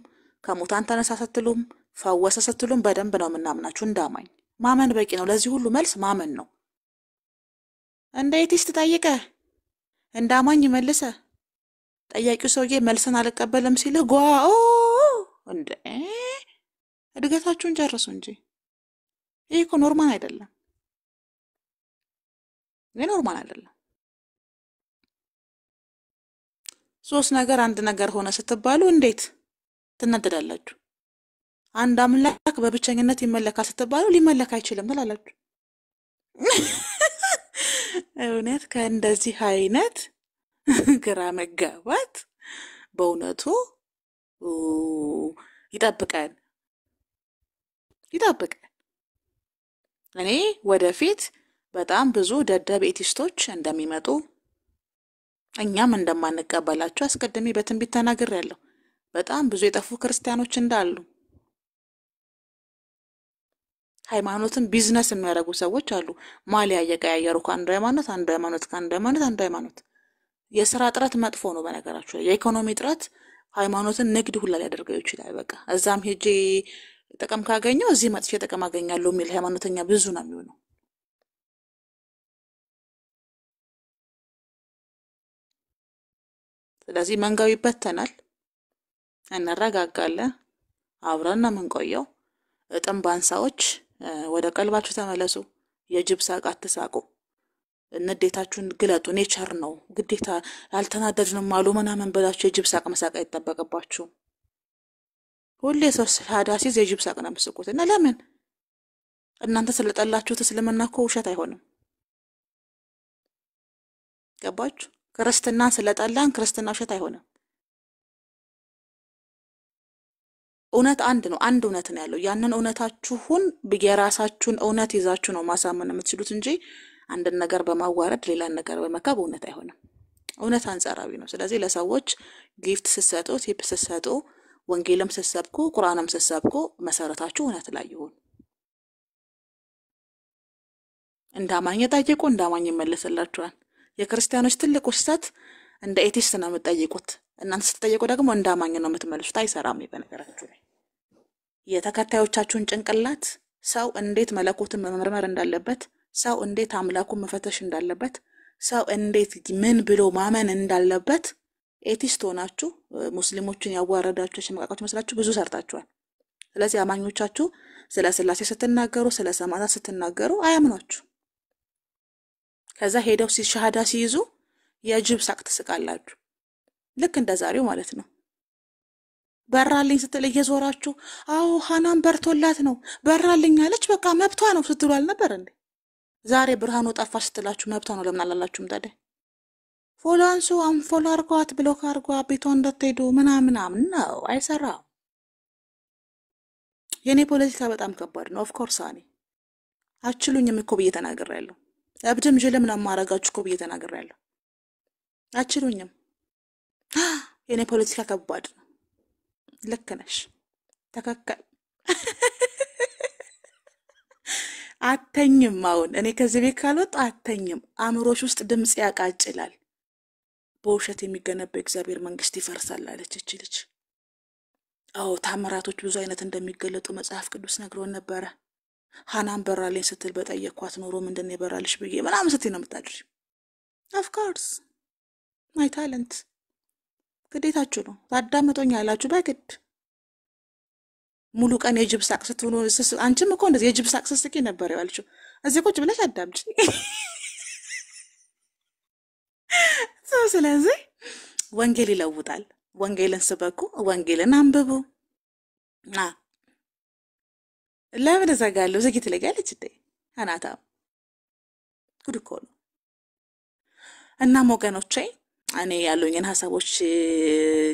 ከሙታን ተነሳ ስትሉም ፈወሰ ስትሉም በደንብ ነው የምናምናችሁ እንዳማኝ። ማመን በቂ ነው። ለዚህ ሁሉ መልስ ማመን ነው። እንደ ኤቲስት ጠይቀህ እንዳማኝ መልሰ ጠያቂው ሰውዬ መልስን አልቀበልም ሲልህ ጓኦ እንደ እድገታችሁን ጨርሱ እንጂ ይሄ እኮ ኖርማል አይደለም። ይሄ ኖርማል አይደለም። ሶስት ነገር አንድ ነገር ሆነ ስትባሉ እንዴት ትናደዳላችሁ? አንድ አምላክ በብቸኝነት ይመለካል ስትባሉ ሊመለክ አይችልም ትላላችሁ። እውነት ከእንደዚህ አይነት ግራ መጋባት በእውነቱ ይጠብቀን። እኔ ወደፊት በጣም ብዙ ደደብ ኤቲስቶች እንደሚመጡ እኛም እንደማንቀበላቸው አስቀድሜ በትንቢት ተናግሬያለሁ። በጣም ብዙ የጠፉ ክርስቲያኖች እንዳሉ፣ ሃይማኖትን ቢዝነስ የሚያደርጉ ሰዎች አሉ። ማሊያ እየቀያየሩ ከአንዱ ሃይማኖት አንዱ ሃይማኖት ከአንዱ ሃይማኖት አንዱ ሃይማኖት። የስራ ጥረት መጥፎ ነው በነገራችሁ ላይ። የኢኮኖሚ ጥረት ሃይማኖትን ንግድ ሁላ ሊያደርገው ይችላል። በቃ እዛም ሄጄ ጥቅም ካገኘው እዚህ መጥቼ ጥቅም አገኛለሁ የሚል ሃይማኖተኛ ብዙ ነው የሚሆነው። ስለዚህ መንጋው ይበተናል። እንረጋጋለን። አብረን ነው የምንቆየው። እጥም ባንሳዎች ወደ ቀልባችሁ ተመለሱ። የጅብ ሳቅ አትሳቁ። ንዴታችሁን ግለጡ። ኔቸር ነው ግዴታ። ያልተናደድንም አሉ ምናምን ብላችሁ የጅብ ሳቅ መሳቅ አይጠበቅባችሁም። ሁሌ ሰው ሀዳሲዝ የጅብ ሳቅ ነው የምትስቁት። እና ለምን እናንተ ስለጠላችሁት እስልምና እኮ ውሸት አይሆንም። ገባችሁ? ክርስትና ስለጠላን ክርስትና ውሸት አይሆንም። እውነት አንድ ነው። አንድ እውነት ነው ያለው። ያንን እውነታችሁን የራሳችሁን እውነት ይዛችሁ ነው ማሳመን የምትችሉት እንጂ አንድን ነገር በማዋረድ ሌላን ነገር በመካብ እውነት አይሆንም። እውነት አንጻራዊ ነው። ስለዚህ ለሰዎች ጊፍት ስትሰጡ፣ ቲፕ ስትሰጡ፣ ወንጌልም ስትሰብኩ፣ ቁርአንም ስትሰብኩ መሰረታችሁ እውነት ላይ ይሁን። እንዳማኝ ጠይቁ፣ እንዳማኝ ይመለስላችኋል። የክርስቲያኖች ትልቁ ስህተት እንደ ኤቲስት ነው የምትጠይቁት። እናንተ ስትጠይቁ ደግሞ እንዳማኝ ነው የምትመልሱት። አይሰራም። በነገራችሁ ላይ የተከታዮቻችሁን ጭንቅላት ሰው እንዴት መለኮትን መመርመር እንዳለበት፣ ሰው እንዴት አምላኩን መፈተሽ እንዳለበት፣ ሰው እንዴት ምን ብሎ ማመን እንዳለበት ኤቲስት ሆናችሁ ሙስሊሞችን ያዋረዳችሁ ሽማቃዎች መስላችሁ ብዙ ሰርታችኋል። ስለዚህ አማኞቻችሁ ስለ ስላሴ ስትናገሩ፣ ስለ ሰማዕታት ስትናገሩ አያምኗችሁ። ከዛ ሄደው ሻሃዳ ሲይዙ የጅብ ሳቅ ትስቃላችሁ። ልክ እንደዛሬው ማለት ነው። በራልኝ ስትል እየዞራችሁ አዎ ሃናን በርቶላት ነው በራልኝ አለች በቃ መብቷ ነው ስትሉ አልነበር እንዴ? ዛሬ ብርሃኑ ጠፋ ስትላችሁ መብቷ ነው ለምን አላላችሁም ታዲያ? ፎሎንሱ አንፎሎ አርጓት ብሎክ አርጓ ቤቷ እንዳትሄዱ ምናምን ነው። አይሰራም። የኔ ፖለቲካ በጣም ከባድ ነው። ኦፍ ኮርስ እኔ አችሉኝም እኮ ብዬ ተናግሬያለሁ። እብድም ጅልም ነው ማረጋችሁ እኮ ብዬ ተናግሬያለሁ። አችሉኝም። የኔ ፖለቲካ ከባድ ነው። ልክ ነሽ። ተከከል አተኝም። አሁን እኔ ከዚህ ቤት ካልወጣ አተኝም። አእምሮሽ ውስጥ ድምጽ ያቃጭላል። በውሸት የሚገነባ እግዚአብሔር መንግስት ይፈርሳል አለች እቺ ልጅ። አዎ ታምራቶች ብዙ አይነት እንደሚገለጡ መጽሐፍ ቅዱስ ነግሮን ነበረ። ሃናን በራልኝ ስትል በጠየኳት ኖሮ ምንድነው የበራልሽ ብዬ ምናምን ስትይ ነው የምታድሪ። ኦፍ ኮርስ ማይ ታለንት ግዴታችሁ ነው። ታዳምጦኝ ያላችሁ በግድ ሙሉ ቀን የጅብ ሳቅ ስትሆኑ አንቺም እኮ እንደዚህ የጅብ ሳቅ ስትስቂ ነበር ያልሽው። እዚህ ቁጭ ብለሽ አዳምጪ። ስለዚህ ወንጌል ይለውጣል። ወንጌልን ስበኩ፣ ወንጌልን አንብቡ። ለምን እዘጋለሁ? ዝጊ ትለኛለች እንዴ አናታ። ጉድ እኮ ነው። እናም ወገኖቼ እኔ ያሉኝን ሀሳቦች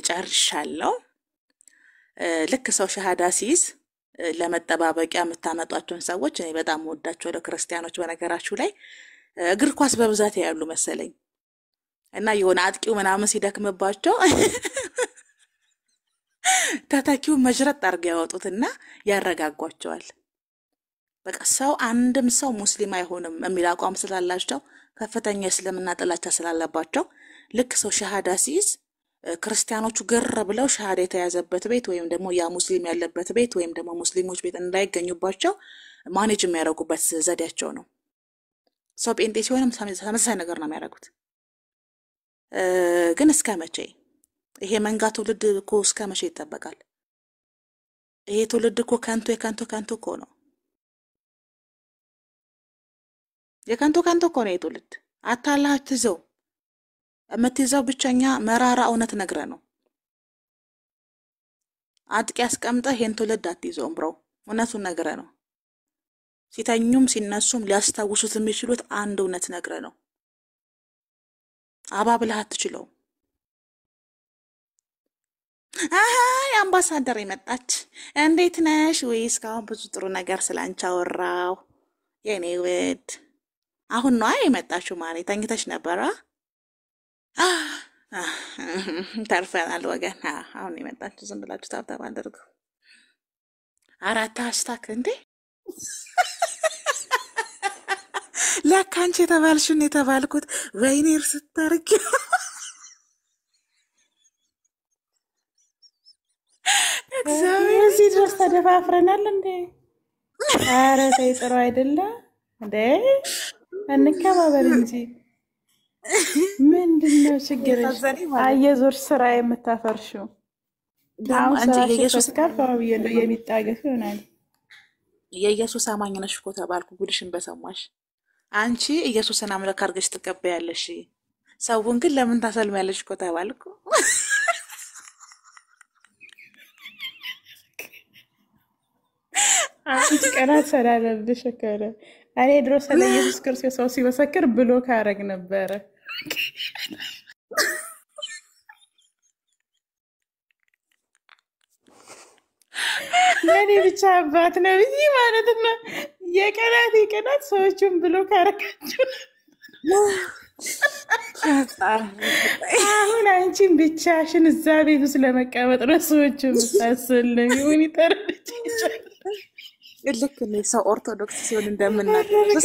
ጨርሻለሁ። ልክ ሰው ሸሃዳ ሲይዝ ለመጠባበቂያ የምታመጧቸውን ሰዎች እኔ በጣም ወዳቸዋለሁ። ክርስቲያኖች በነገራችሁ ላይ እግር ኳስ በብዛት ያሉ መሰለኝ። እና የሆነ አጥቂው ምናምን ሲደክምባቸው ተተኪው መጅረጥ አድርገው ያወጡትና ያረጋጓቸዋል። በቃ ሰው አንድም ሰው ሙስሊም አይሆንም የሚል አቋም ስላላቸው ከፍተኛ የእስልምና ጥላቻ ስላለባቸው ልክ ሰው ሸሃዳ ሲይዝ ክርስቲያኖቹ ግር ብለው ሸሃዳ የተያዘበት ቤት ወይም ደግሞ ያ ሙስሊም ያለበት ቤት ወይም ደግሞ ሙስሊሞች ቤት እንዳይገኙባቸው ማኔጅ የሚያደርጉበት ዘዴያቸው ነው። ሰው ጴንጤ ሲሆንም ተመሳሳይ ነገር ነው የሚያደርጉት። ግን እስከ መቼ ይሄ መንጋ ትውልድ እኮ እስከ መቼ ይጠበቃል? ይሄ ትውልድ እኮ ከንቱ እኮ ነው። የከንቱ እኮ ነው የትውልድ። አታላህ አትይዘው። የምትይዘው ብቸኛ መራራ እውነት ነግረህ ነው። አጥቂ አስቀምጠህ ይሄን ትውልድ አትይዘውም ብሮ። እውነቱን ነግረህ ነው። ሲተኙም ሲነሱም ሊያስታውሱት የሚችሉት አንድ እውነት ነግረህ ነው። አባብለህ አትችለውም። አይ አምባሳደር የመጣች እንዴት ነሽ? ወይ እስካሁን ብዙ ጥሩ ነገር ስላንቺ አወራው የኔ ውድ። አሁን ነው የመጣችው ማለት ተኝተሽ ነበራ? ተርፈናል ወገን። አሁን የመጣችው ዝም ብላችሁ ታብታብ አድርጉ። አራት አስታክ እንዴ ለካ አንቺ የተባልሽን የተባልኩት ወይኔር ስታርጊ እግዚአብሔር እዚህ ድረስ ተደፋፍረናል እንዴ? ኧረ ተይ ጥሩ አይደለም እንዴ? እንከባበር እንጂ ምንድነው ችግርሽ? አየዞር ስራ የምታፈርሽው አሁን ስራሽ ከስካፋው የሚጣገፍ ይሆናል። የኢየሱስ አማኝ ነሽ እኮ ተባልኩ። ጉድሽን በሰማሽ አንቺ ኢየሱስን አምላክ አድርገሽ ትቀበያለሽ። ሰውን ግን ለምን ታሰልሚያለሽ እኮ ተባልኩ። አንቺ ቀናት ሰላለብሽ እኮ ነው። እኔ ድሮ ስለ ኢየሱስ ክርስቶስ ሰው ሲመሰክር ብሎክ አደረግ ነበረ። ለኔ ብቻ አባት ነው ብዬ ማለት ነው። የቀናት ሰዎችን ብሎክ አደረጋችሁ። አሁን አንቺን ብቻሽን እዛ ቤት ውስጥ ለመቀመጥ ነው ሰዎቹ ምታሰለም ይሁን ይተረድች ልክ ነው። ሰው ኦርቶዶክስ ሲሆን እንደምናደርግ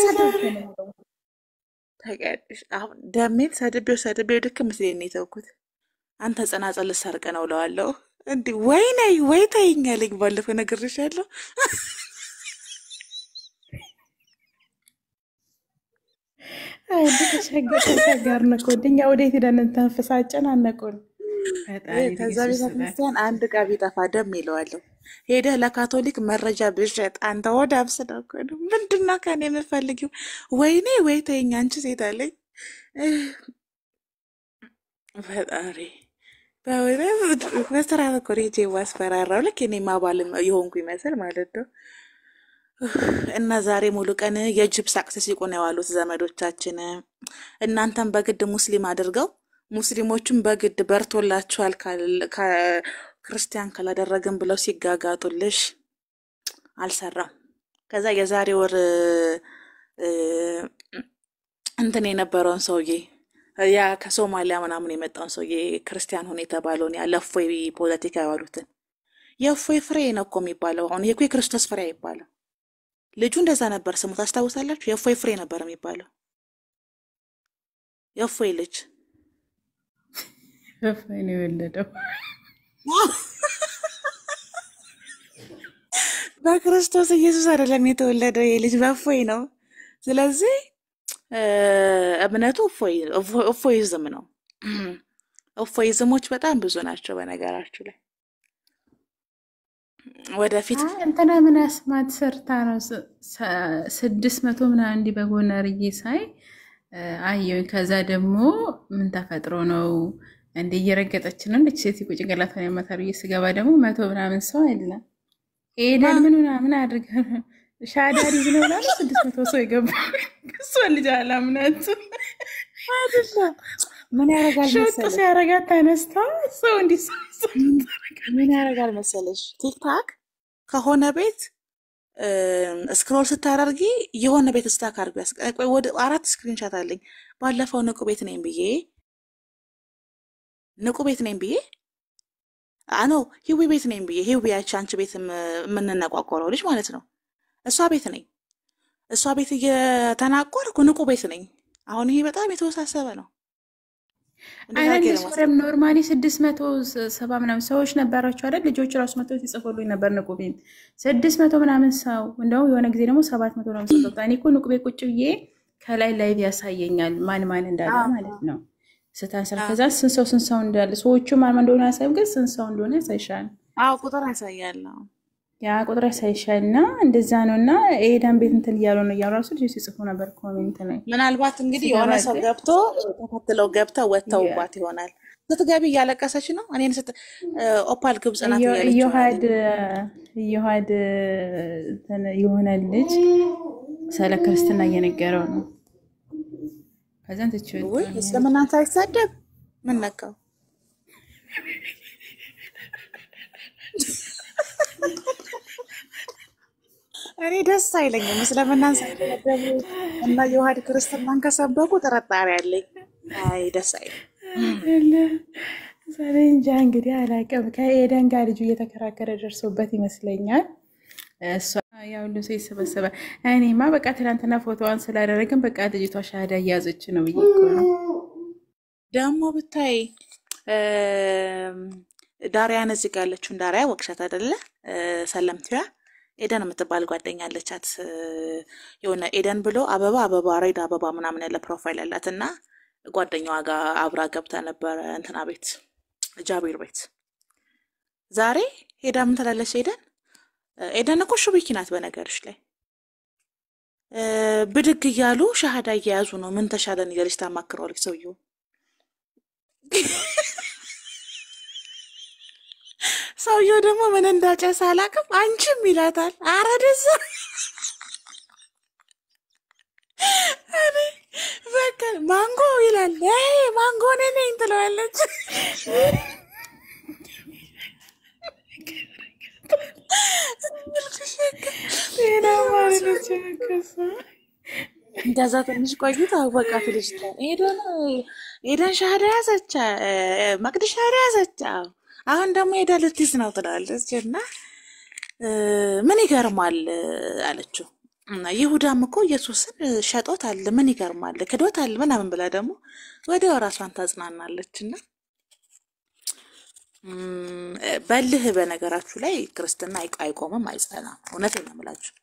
ታውቂያለሽ። አሁን ደሜን ሰድቤው ልክ ምስሌን ነው የተውኩት። አንተ ጸናጸል ልሰርቅ ነው እለዋለሁ። እንዲህ ወይ ተይኛለኝ። ባለፈው ነግሬሻለሁ። ተቸገርን እኮ እኛ ወዴት ሄደን እንተንፍሳጨን አነቁን። ከዛ ቤተክርስቲያን አንድ ዕቃ ቢጠፋ ደም ይለዋለሁ። ሄደህ ለካቶሊክ መረጃ ብሸጥ አንተ ወደ አብስደኮ ምንድን ነው ከኔ የምፈልጊው? ወይኔ ወይ ተይኝ አንቺ ሴት አለኝ። ፈጣሪ በስራ ኮሬጄ ዋስፈራራው ልክ እኔ ማባል የሆንኩ ይመስል ማለት ነው። እና ዛሬ ሙሉ ቀን የጅብ ሳቅ ሲስቁ ነው የዋሉት ዘመዶቻችን። እናንተም በግድ ሙስሊም አድርገው ሙስሊሞቹም በግድ በርቶላችኋል ክርስቲያን ካላደረግን ብለው ሲጋጋጡልሽ አልሰራም። ከዛ የዛሬ ወር እንትን የነበረውን ሰውዬ ያ ከሶማሊያ ምናምን የመጣውን ሰውዬ ክርስቲያን ሆነ የተባለውን ያ ለእፎይ ፖለቲካ ያዋሉትን የእፎይ ፍሬ ነው እኮ የሚባለው። አሁን ይሄ እኮ የክርስቶስ ፍሬ አይባልም። ልጁ እንደዛ ነበር ስሙ ታስታውሳላችሁ? የእፎይ ፍሬ ነበር የሚባለው። የእፎይ ልጅ እፎይ ነው የወለደው። በክርስቶስ ኢየሱስ አይደለም የተወለደው የልጅ በእፎይ ነው። ስለዚህ እምነቱ እፎይዝም ነው። እፎይዝሞች በጣም ብዙ ናቸው በነገራችሁ ላይ። ወደፊት እንትና ምን አስማት ሰርታ ነው 600 ምናምን እንዲህ በጎነርዬ ሳይ አየሁኝ። ከዛ ደግሞ ምን ተፈጥሮ ነው እንደ እየረገጠች ነው እንዴ ሴት ጭንቅላቷን ያማታል ብዬ ስገባ ደግሞ 100 ምናምን ሰው አለ ሄደን ምን አድርጋ ሻዳሪ ነው ብላ 600 ሰው ይገባ እሷ ልጅ አላምናት አይደለም። ምን ያረጋል መሰለሽ ሲያረጋት ተነስታ ሰው እንዲህ ምን ያረጋል መሰለሽ ቲክታክ ከሆነ ቤት ስክሮል ስታደርጊ የሆነ ቤት ስታክ አድርጊ። ወደ 4 ስክሪንሻት አለኝ። ባለፈው ንቁ ቤት ነኝ ብዬ ንቁ ቤት ነኝ ብዬ አኖ ሂዊ ቤት ነኝ ብዬ ሂዊ ያቺ አንቺ ቤት የምንነቋቆረው ልጅ ማለት ነው። እሷ ቤት ነኝ። እሷ ቤት እየተናቆርኩ ንቁ ቤት ነኝ። አሁን ይሄ በጣም የተወሳሰበ ነው። እንዴት አይደል? አድርጌ እሱ ለማስረዳት? ኖርማሊ 670 ምናምን ሰዎች ነበራቸው አይደል? ልጆች ራሱ መጥተው ሲጽፉልኝ ነበር ንቁ ቤት 600 ምናምን ሰው፣ እንደውም የሆነ ጊዜ ደግሞ 700 ምናምን ሰው ገብቷል። እኔ እኮ ንቁ ቤት ቁጭ ብዬ ከላይ ላይቭ ያሳየኛል ማን ማን እንዳለ ማለት ነው ስታንሰር። ከዛ ስንት ሰው እንዳለ ሰዎቹ ማን ማን እንደሆነ ያሳየው፣ ግን ስንት ሰው እንደሆነ ያሳይሻል። አዎ ቁጥር ያሳያል። ያ ቁጥር ያሳይሻል። እና እንደዛ ነው። እና ኤዳን ቤት እንትን እያሉ ነው እያሉ ራሱ ልጆች ሲጽፉ ነበር ኮሜንት ላይ። ምናልባት እንግዲህ የሆነ ሰው ገብቶ ተከትለው ገብተው ወጥተውባት ይሆናል። ስትገቢ እያለቀሰች ነው። እኔን ኦፓል ግብጽ ናት እያለች እየሃድ የሆነ ልጅ ስለ ክርስትና እየነገረው ነው። ከዛን ትችል ወይ እስልምና ሳይሳደብ ምን ነካው? እኔ ደስ አይለኝም እስልምናን ሳይሳደቡ እና የውሃድ ክርስትናን ከሰበኩ ጥርጣሬ አለኝ። አይ ደስ አይለኝም። ዛሬ እንጃ እንግዲህ አላውቅም። ከኤደን ጋር ልጁ እየተከራከረ ደርሶበት ይመስለኛል። እሷ ያው ሁሉ ሰው ይሰበሰባል። እኔማ በቃ ትናንትና ፎቶዋን ስላደረግን በቃ ልጅቷ ሻሃዳ እያዘች ነው ብዬ እኮ ነው። ደግሞ ብታይ ዳሪያን እዚህ ጋር ያለችውን ዳሪያ ወቅሻት አይደለ? ሰለምቲያ ኤደን የምትባል ጓደኛ አለቻት። የሆነ ኤደን ብሎ አበባ ሬድ አበባ ምናምን ያለ ፕሮፋይል ያላት እና ጓደኛዋ ጋር አብራ ገብታ ነበረ እንትና ቤት ጃቢር ቤት። ዛሬ ሄዳ ምን ትላለች ኤደን እኮ ሹቢኪ ናት በነገርሽ ላይ ብድግ እያሉ ሻሃዳ እየያዙ ነው። ምን ተሻለን እያለች ታማክረዋለች ሰውየው። ሰውየው ደግሞ ምን እንዳጨሰ አላውቅም። አንቺም ይላታል። ኧረ ደስ እኔ በቃ ማንጎ ይላል። ማንጎ ነኝ ትለዋለች። እንደዛ ትንሽ ቆይታ በቃ ትልጅ ኤደን ሻሃዳ ያዘች፣ መቅዲ ሻሃዳ ያዘች። አሁን ደግሞ ሄዳ ልትይዝ ነው ትላለች። እና ምን ይገርማል አለችው። ይሁዳም እኮ ኢየሱስን ሸጦታል፣ ምን ይገርማል ክዶታል ምናምን ብላ ደግሞ ወዲያው ራሷን ታጽናናለች። እና በልህ በነገራችሁ ላይ ክርስትና አይቆምም፣ አይጸናም። እውነቴን ነው የምላችሁ።